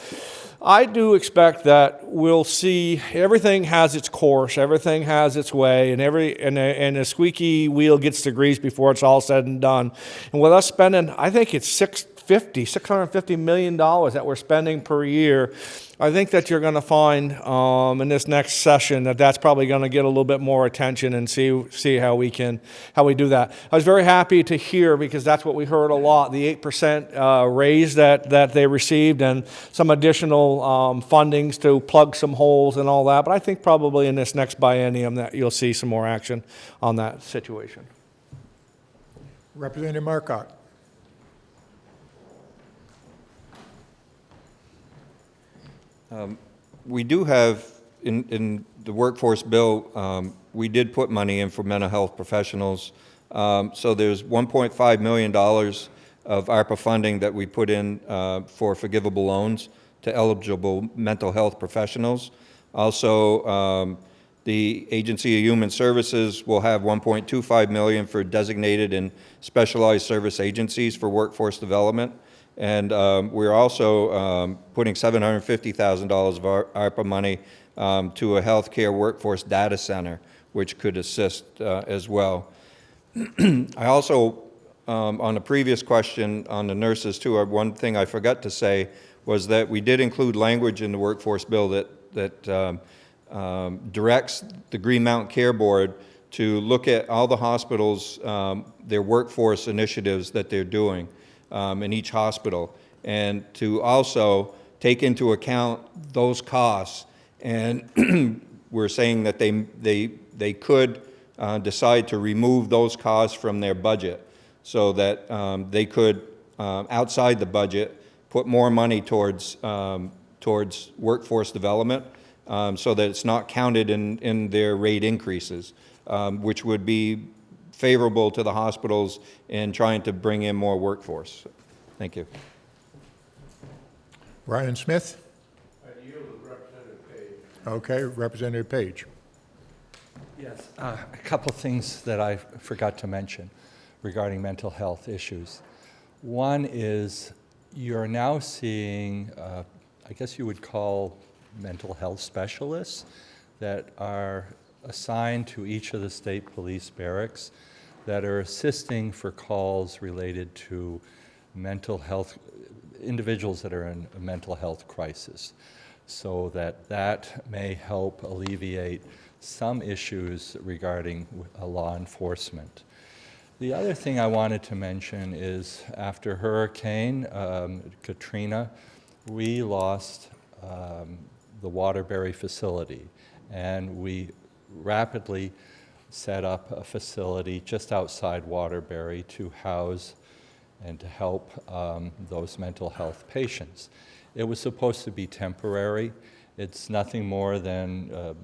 I do expect that we'll see everything has its course, everything has its way, and a squeaky wheel gets the grease before it's all said and done. And with us spending, I think it's $650 million that we're spending per year, I think that you're going to find in this next session that's probably going to get a little bit more attention and see how we do that. I was very happy to hear, because that's what we heard a lot, the 8% raise that they received and some additional fundings to plug some holes and all that. But I think probably in this next biennium that you'll see some more action on that situation. Representative Marcotte. We do have, in the workforce bill, we did put money in for mental health professionals. So there's $1.5 million of ARPA funding that we put in for forgivable loans to eligible mental health professionals. Also, the Agency of Human Services will have $1.25 million for designated and specialized service agencies for workforce development. And we're also putting $750,000 of ARPA money to a healthcare workforce data center, which could assist as well. I also, on the previous question on the nurses too, one thing I forgot to say was that we did include language in the workforce bill that directs the Green Mountain Care Board to look at all the hospitals, their workforce initiatives that they're doing in each hospital, and to also take into account those costs. And we're saying that they could decide to remove those costs from their budget so that they could, outside the budget, put more money towards workforce development so that it's not counted in their rate increases, which would be favorable to the hospitals in trying to bring in more workforce. Thank you. Ryan Smith? I yield to Representative Page. Okay, Representative Page. Yes, a couple things that I forgot to mention regarding mental health issues. One is you're now seeing, I guess you would call mental health specialists that are assigned to each of the state police barracks that are assisting for calls related to mental health, individuals that are in a mental health crisis, so that may help alleviate some issues regarding law enforcement. The other thing I wanted to mention is after Hurricane Katrina, we lost the Waterbury facility, and we rapidly set up a facility just outside Waterbury to house and to help those mental health patients. It was supposed to be temporary. It's nothing more than a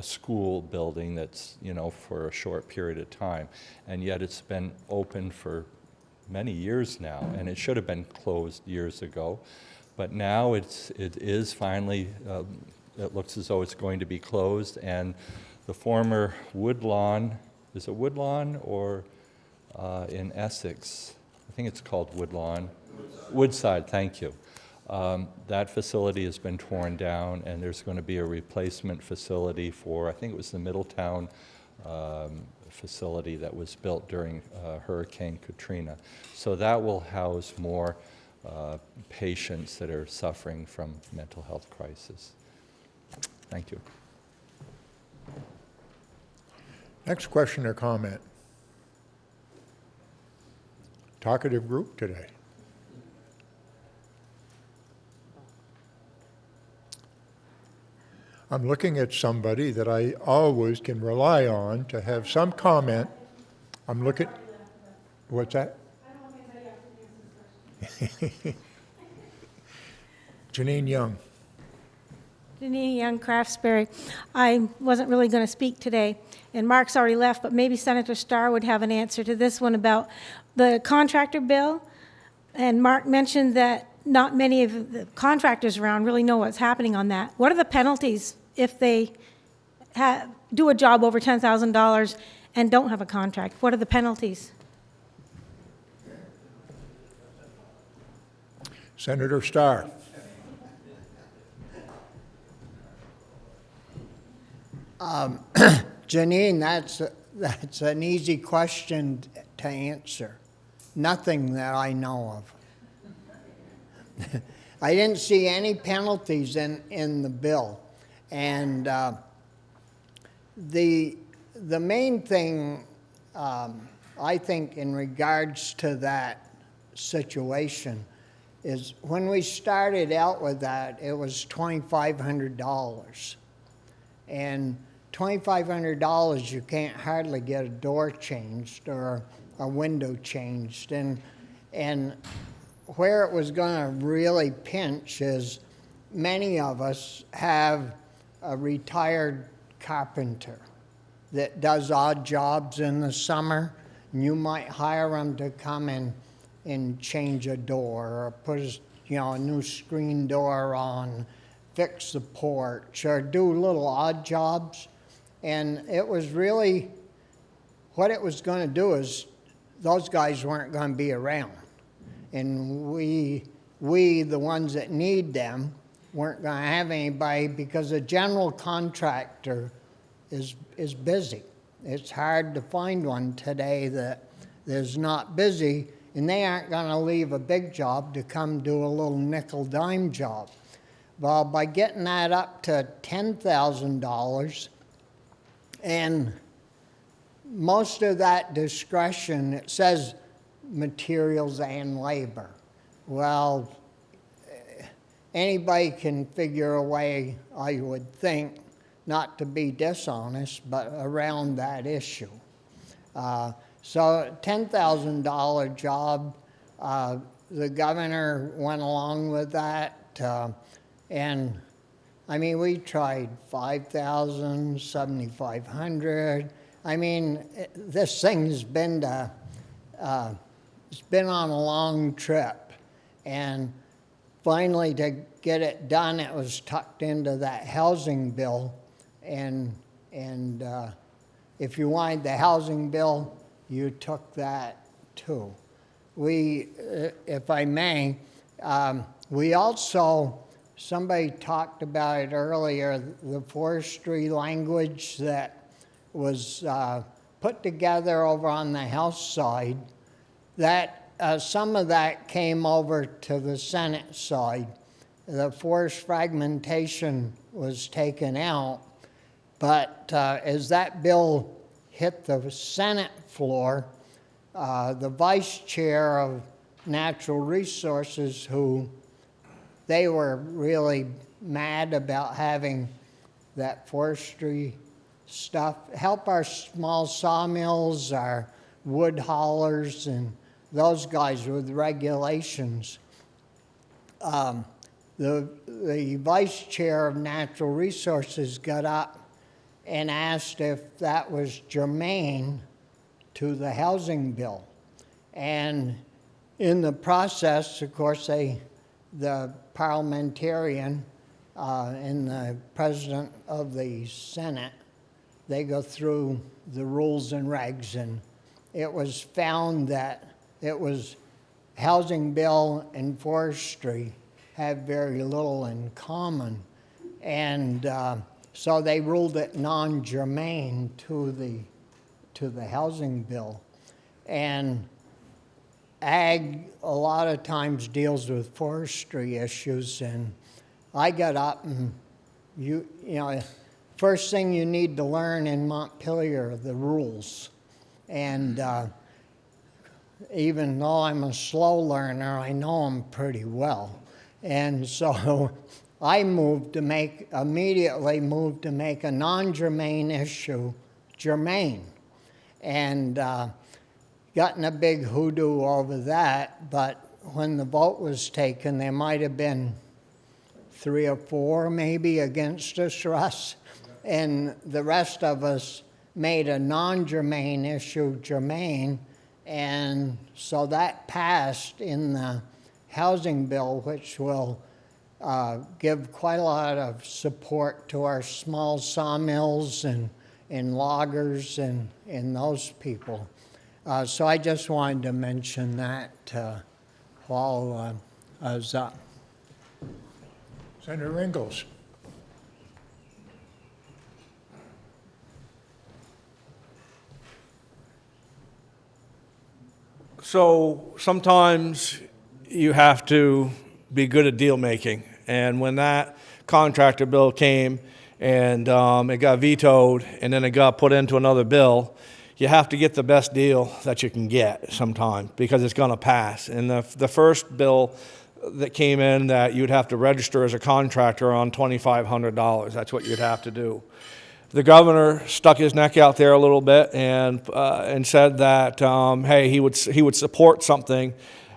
school building that's for a short period of time, and yet it's been open for many years now, and it should have been closed years ago. But now it is finally, it looks as though it's going to be closed, and the former Woodlawn, is it Woodlawn or in Essex? I think it's called Woodlawn. Woodside, thank you. That facility has been torn down, and there's going to be a replacement facility for, I think it was the Middletown facility that was built during Hurricane Katrina. So that will house more patients that are suffering from mental health crisis. Thank you. Next question or comment? Talkative group today. I'm looking at somebody that I always can rely on to have some comment. I'm looking. What's that? Janine Young. Janine Young, Craftsbury. I wasn't really going to speak today, and Mark's already left, but maybe Senator Starr would have an answer to this one about the contractor bill. And Mark mentioned that not many of the contractors around really know what's happening on that. What are the penalties if they do a job over $10,000 and don't have a contract? What are the penalties? Senator Starr. Janine, that's an easy question to answer. Nothing that I know of. I didn't see any penalties in the bill. And the main thing, I think, in regards to that situation is when we started out with that, it was $2,500. And $2,500, you can't hardly get a door changed or a window changed. And where it was going to really pinch is many of us have a retired carpenter that does odd jobs in the summer, and you might hire them to come in and change a door or put a new screen door on, fix the porch, or do little odd jobs. And it was really, what it was going to do is those guys weren't going to be around. And we, the ones that need them, weren't going to have anybody because the general contractor is busy. It's hard to find one today that is not busy, and they aren't going to leave a big job to come do a little nickel-dime job. Well, by getting that up to $10,000, and most of that discretion, it says materials and labor. Well, anybody can figure a way, I would think, not to be dishonest, but around that issue. So $10,000 job, the governor went along with that, and I mean, we tried 5,000, 7,500. I mean, this thing's been it's been on a long trip, and finally to get it done, it was tucked into that housing bill, and if you wanted the housing bill, you took that too. We, if I may, we also, somebody talked about it earlier, the forestry language that was put together over on the House side, that some of that came over to the Senate side. The forest fragmentation was taken out, but as that bill hit the Senate floor, the vice chair of Natural Resources, who they were really mad about having that forestry stuff help our small sawmills, our wood haulers, and those guys with regulations. The vice chair of Natural Resources got up and asked if that was germane to the housing bill. And in the process, of course, the parliamentarian and the president of the Senate, they go through the rules and regs, and it was found that it was housing bill and forestry have very little in common. And so they ruled it non-germane to the housing bill. And ag a lot of times deals with forestry issues, and I got up and you know, first thing you need to learn in Montpelier are the rules. And even though I'm a slow learner, I know them pretty well. And so I immediately moved to make a non-germane issue germane. And got in a big hoodoo over that, but when the vote was taken, there might have been 3 or 4 maybe against us, Russ, and the rest of us made a non-germane issue germane, and so that passed in the housing bill, which will give quite a lot of support to our small sawmills and loggers and those people. So I just wanted to mention that while I was up. Senator Engels. So sometimes you have to be good at deal making. And when that contractor bill came and it got vetoed and then it got put into another bill, you have to get the best deal that you can get sometime because it's going to pass. And the first bill that came in that you'd have to register as a contractor on $2,500. That's what you'd have to do. The governor stuck his neck out there a little bit and said that hey, he would support something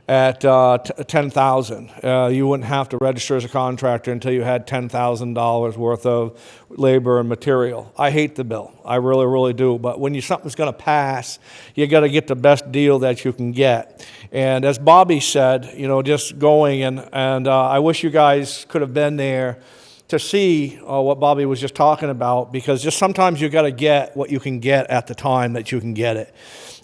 at $10,000. You wouldn't have to register as a contractor until you had $10,000 worth of labor and material. I hate the bill. I really, really do. But when something's going to pass, you got to get the best deal that you can get. And as Bobby said, you know, just going and I wish you guys could have been there to see what Bobby was just talking about, because just sometimes you got to get what you can get at the time that you can get it.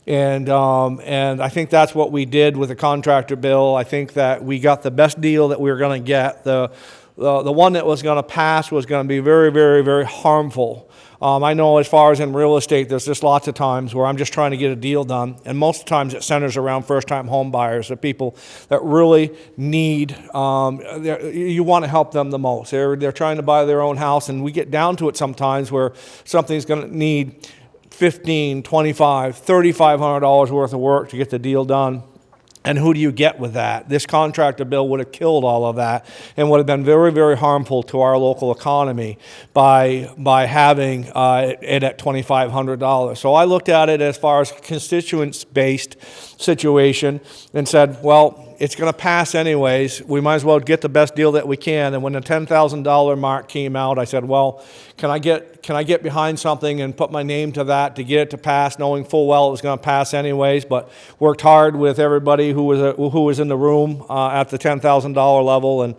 And I think that's what we did with the contractor bill. I think that we got the best deal that we were going to get. The the one that was going to pass was going to be very, very, very harmful. I know as far as in real estate, there's just lots of times where I'm just trying to get a deal done, and most of the times it centers around first-time home buyers, the people that really need, you want to help them the most. They're trying to buy their own house, and we get down to it sometimes where something's going to need $1,500, $2,500, $3,500 worth of work to get the deal done. And who do you get with that? This contractor bill would have killed all of that and would have been very, very harmful to our local economy by having it at $2,500. So I looked at it as far as constituents-based situation and said, well, it's going to pass anyways. We might as well get the best deal that we can. And when the $10,000 mark came out, I said, well, can I get behind something and put my name to that to get it to pass, knowing full well it was going to pass anyways, but worked hard with everybody who was in the room at the $10,000 level,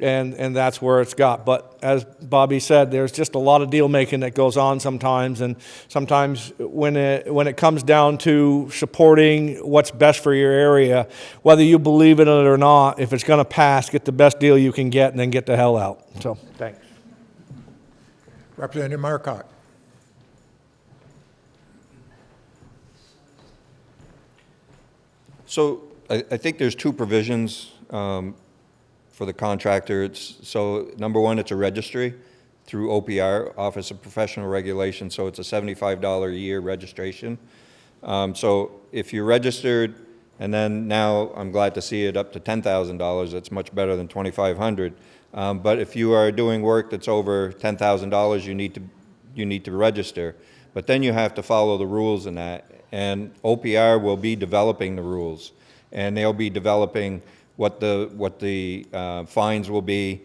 and that's where it's got. But as Bobby said, there's just a lot of deal making that goes on sometimes, and sometimes when it comes down to supporting what's best for your area, whether you believe in it or not, if it's going to pass, get the best deal you can get and then get the hell out. So, thanks. Representative Marcotte. So I think there's two provisions for the contractor. So number one, it's a registry through OPR, Office of Professional Regulation, so it's a $75 a year registration. So if you're registered, and then now I'm glad to see it up to $10,000, that's much better than $2,500. But if you are doing work that's over $10,000, you need to register. But then you have to follow the rules in that, and OPR will be developing the rules, and they'll be developing what the fines will be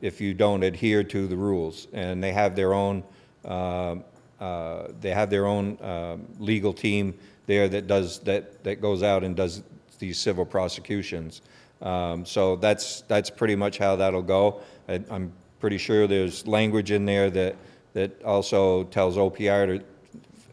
if you don't adhere to the rules. And they have their own legal team there that goes out and does these civil prosecutions. So that's pretty much how that'll go. I'm pretty sure there's language in there that also tells OPR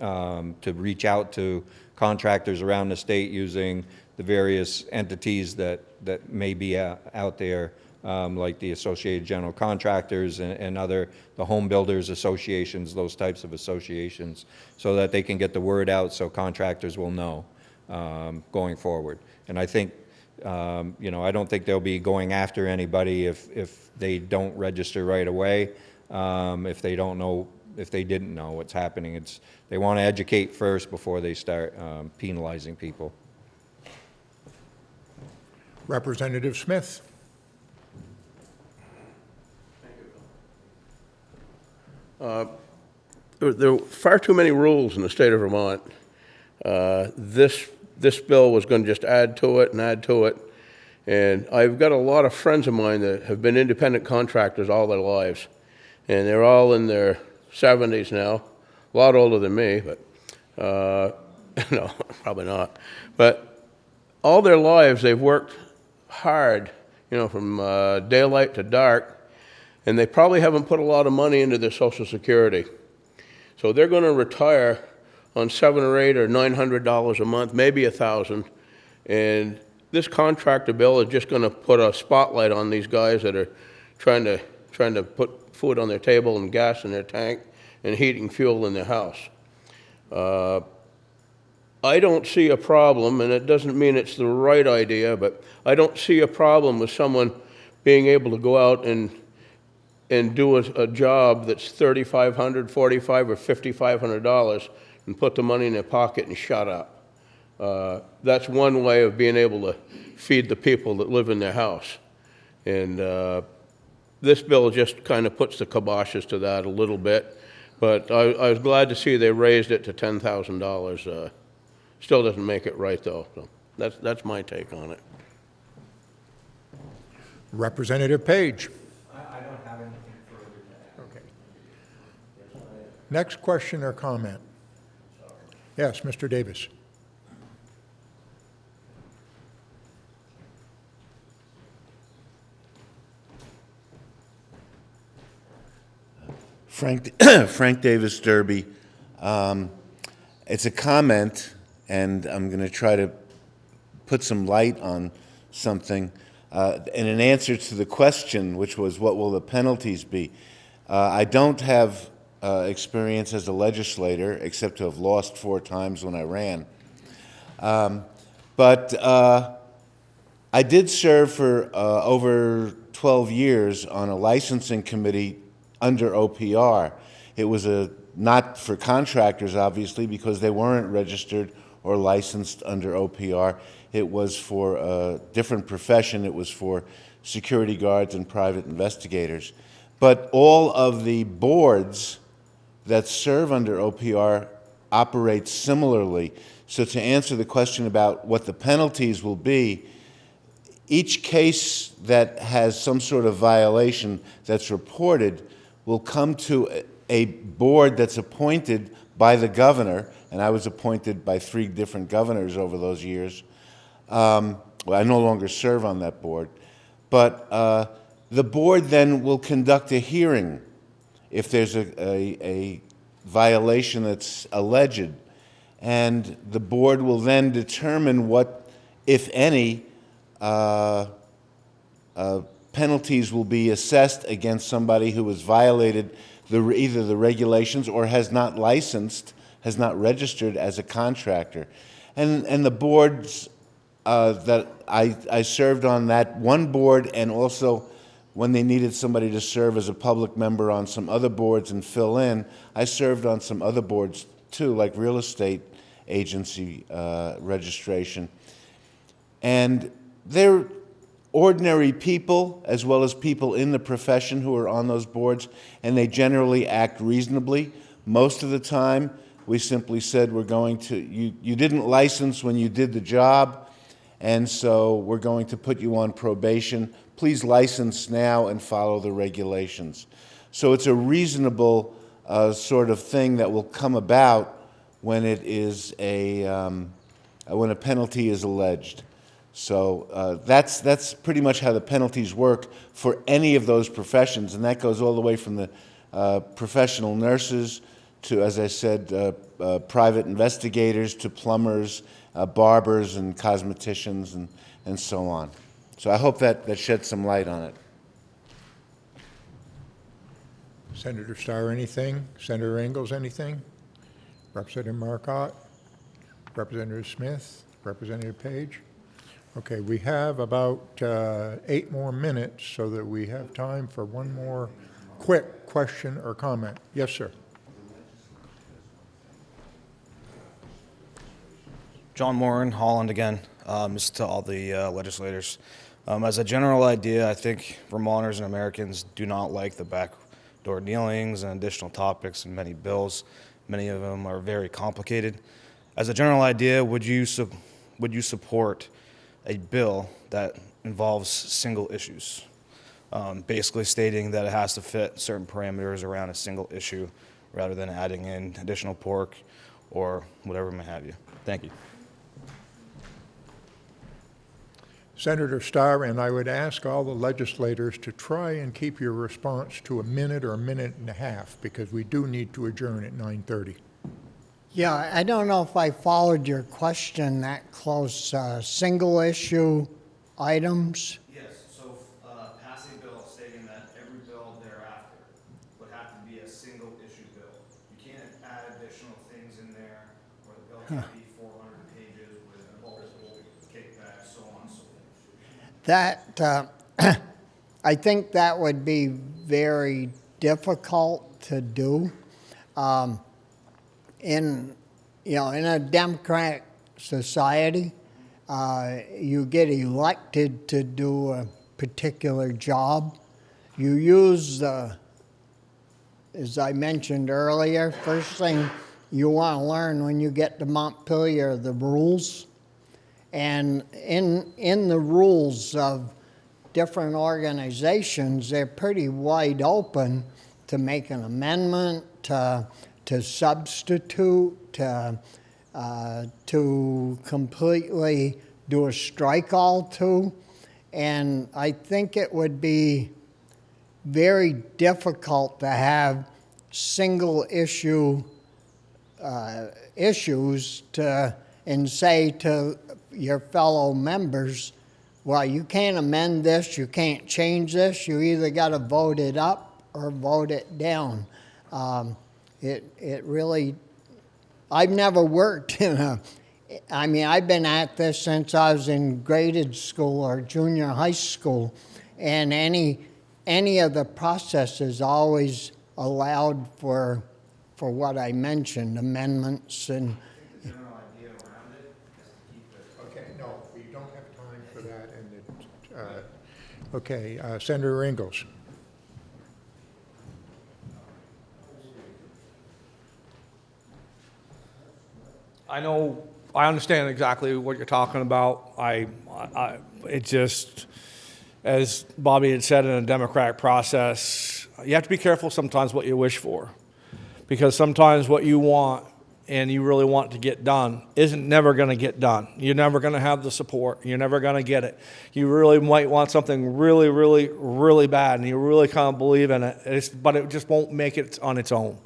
to reach out to contractors around the state using the various entities that may be out there, like the Associated General Contractors and the home builders associations, those types of associations, so that they can get the word out so contractors will know going forward. And I think, I don't think they'll be going after anybody if they don't register right away, if they didn't know what's happening. They want to educate first before they start penalizing people. Representative Smith. There are far too many rules in the state of Vermont. This bill was going to just add to it and add to it. And I've got a lot of friends of mine that have been independent contractors all their lives. And they're all in their 70s now, a lot older than me, but no, probably not. But all their lives they've worked hard, from daylight to dark, and they probably haven't put a lot of money into their Social Security. So they're going to retire on $700 or $800 or $900 a month, maybe $1,000, and this contractor bill is just going to put a spotlight on these guys that are trying to put food on their table and gas in their tank and heating fuel in their house. I don't see a problem, and it doesn't mean it's the right idea, but I don't see a problem with someone being able to go out and do a job that's $3,500, $4,500, or $5,500 and put the money in their pocket and shut up. That's one way of being able to feed the people that live in their house. And this bill just kind of puts the kiboshes to that a little bit. But I was glad to see they raised it to $10,000. Still doesn't make it right, though. So that's my take on it. Representative Page. I don't have anything further to add. Okay. Next question or comment? Yes, Mr. Davis. Frank Davis, Derby. It's a comment, and I'm going to try to put some light on something. in an answer to the question, which was, what will the penalties be? I don't have experience as a legislator, except to have lost 4 times when I ran. But I did serve for over 12 years on a licensing committee under OPR. It was not for contractors, obviously, because they weren't registered or licensed under OPR. It was for a different profession. It was for security guards and private investigators. But all of the boards that serve under OPR operate similarly. So to answer the question about what the penalties will be, each case that has some sort of violation that's reported will come to a board that's appointed by the governor, and I was appointed by 3 different governors over those years. Well, I no longer serve on that board. But the board then will conduct a hearing if there's a violation that's alleged, and the board will then determine what, if any, penalties will be assessed against somebody who has violated either the regulations or has not licensed, has not registered as a contractor. And the boards that I served on, that one board, and also when they needed somebody to serve as a public member on some other boards and fill in, I served on some other boards too, like real estate agency registration. And they're ordinary people, as well as people in the profession who are on those boards, and they generally act reasonably. Most of the time, we simply said, we're going to, you didn't license when you did the job, and so we're going to put you on probation. Please license now and follow the regulations. So it's a reasonable sort of thing that will come about when it is when a penalty is alleged. So that's pretty much how the penalties work for any of those professions, and that goes all the way from the professional nurses to, as I said, private investigators, to plumbers, barbers, and cosmeticians, and so on. So I hope that sheds some light on it. Senator Starr, anything? Senator Engels, anything? Representative Marcotte? Representative Smith? Representative Page? Okay, we have about 8 more minutes so that we have time for one more quick question or comment. Yes, sir. John Moran, Holland again. This is to all the legislators. As a general idea, I think Vermonters and Americans do not like the backdoor dealings and additional topics in many bills. Many of them are very complicated. As a general idea, would you support a bill that involves single issues, basically stating that it has to fit certain parameters around a single issue rather than adding in additional pork or whatever may have you? Thank you. Senator Starr, and I would ask all the legislators to try and keep your response to a minute or a minute and a half, because we do need to adjourn at 9:30. Yeah, I don't know if I followed your question that close. Single issue items? Yes, so pass a bill stating that every bill thereafter would have to be a single issue bill. You can't add additional things in there, or the bill can't be 400 pages with multiple kickbacks, so on and so forth. That, I think that would be very difficult to do. In a democratic society, you get elected to do a particular job. You use as I mentioned earlier, first thing you want to learn when you get to Montpelier are the rules. And in the rules of different organizations, they're pretty wide open to make an amendment, to substitute, to completely do a strike all to. And I think it would be very difficult to have single issue issues and say to your fellow members, well, you can't amend this, you can't change this, you either got to vote it up or vote it down. It really, I've never worked in a, I mean, I've been at this since I was in graded school or junior high school, and any of the processes always allowed for what I mentioned, amendments and. Okay, no, we don't have time for that, and okay, Senator Engels. I understand exactly what you're talking about. It just, as Bobby had said, in a democratic process, you have to be careful sometimes what you wish for, because sometimes what you want and you really want to get done isn't never going to get done. You're never going to have the support. You're never going to get it. You really might want something really, really, really bad, and you really kind of believe in it, but it just won't make it on its own.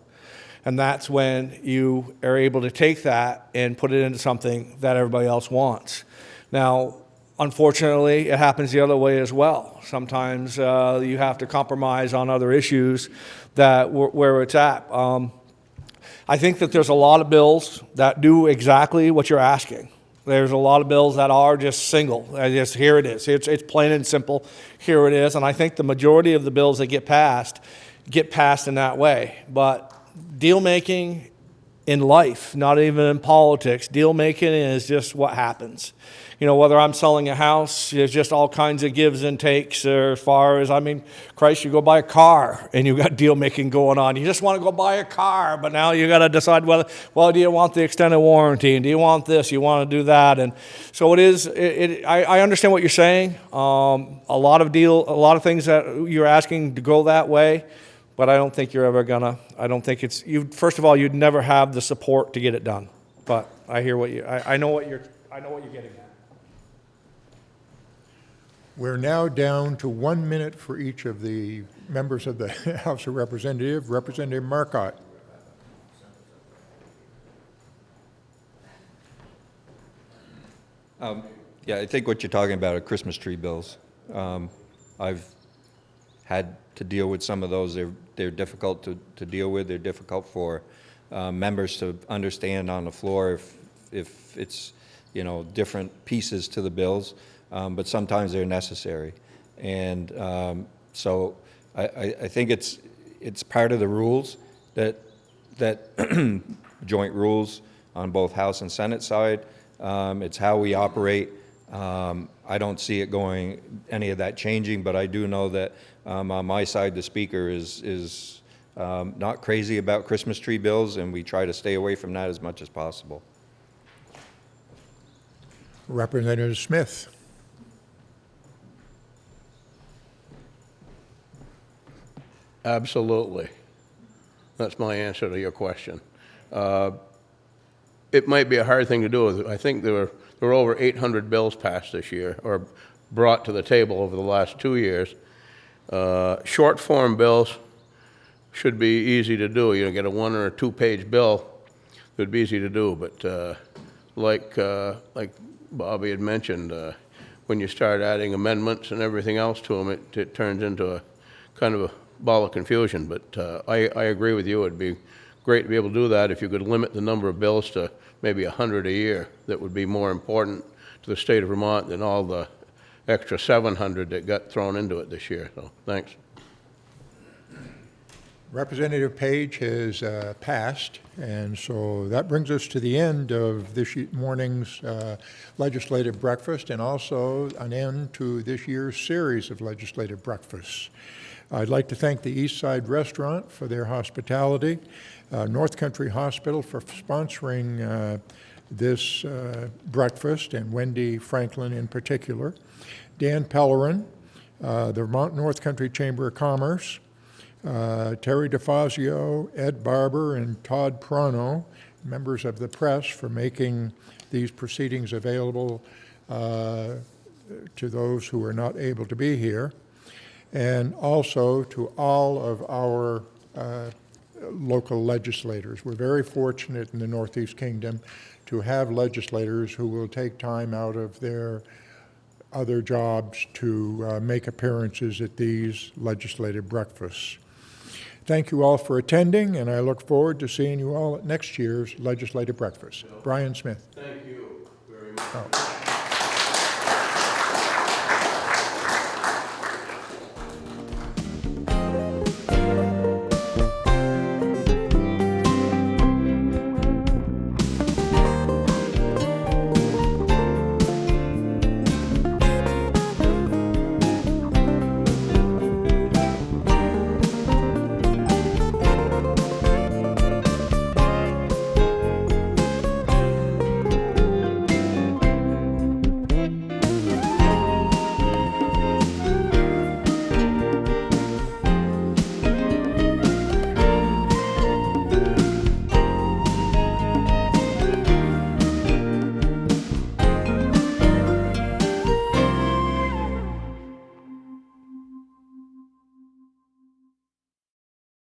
And that's when you are able to take that and put it into something that everybody else wants. Now, unfortunately, it happens the other way as well. Sometimes you have to compromise on other issues that where it's at. I think that there's a lot of bills that do exactly what you're asking. There's a lot of bills that are just single. Just here it is. It's plain and simple. Here it is. And I think the majority of the bills that get passed in that way. But deal making in life, not even in politics, deal making is just what happens. You know, whether I'm selling a house, there's just all kinds of gives and takes as far as, I mean, Christ, you go buy a car and you've got deal making going on. You just want to go buy a car, but now you got to decide whether, well, do you want the extended warranty? And do you want this? You want to do that? And so I understand what you're saying. A lot of things that you're asking to go that way, but I don't think you're ever gonna, I don't think it's, first of all, you'd never have the support to get it done. But I hear what I know what you're getting at. We're now down to 1 minute for each of the members of the House of Representatives. Representative Marcotte. Yeah, I think what you're talking about are Christmas tree bills. I've had to deal with some of those. They're difficult to deal with. They're difficult for members to understand on the floor if it's, you know, different pieces to the bills. But sometimes they're necessary. And so I think it's part of the rules that joint rules on both House and Senate side. It's how we operate. I don't see it going, any of that changing, but I do know that on my side, the Speaker is not crazy about Christmas tree bills, and we try to stay away from that as much as possible. Representative Smith. Absolutely. That's my answer to your question. It might be a hard thing to do. I think there were over 800 bills passed this year, or brought to the table over the last 2 years. Short form bills should be easy to do. You know, get a 1 or a 2 page bill, it would be easy to do. But like Bobby had mentioned, when you start adding amendments and everything else to them, it turns into a kind of a ball of confusion. But I agree with you. It'd be great to be able to do that. If you could limit the number of bills to maybe 100 a year, that would be more important to the state of Vermont than all the extra 700 that got thrown into it this year. So thanks. Representative Page has passed, and so that brings us to the end of this morning's legislative breakfast, and also an end to this year's series of legislative breakfasts. I'd like to thank the East Side Restaurant for their hospitality, North Country Hospital for sponsoring this breakfast, and Wendy Franklin in particular, Dan Pellerin, the Vermont North Country Chamber of Commerce, Terry DeFazio, Ed Barber, and Todd Prono, members of the press, for making these proceedings available to those who are not able to be here, and also to all of our local legislators. We're very fortunate in the Northeast Kingdom to have legislators who will take time out of their other jobs to make appearances at these legislative breakfasts. Thank you all for attending, and I look forward to seeing you all at next year's legislative breakfast. Brian Smith. Thank you very much. Oh.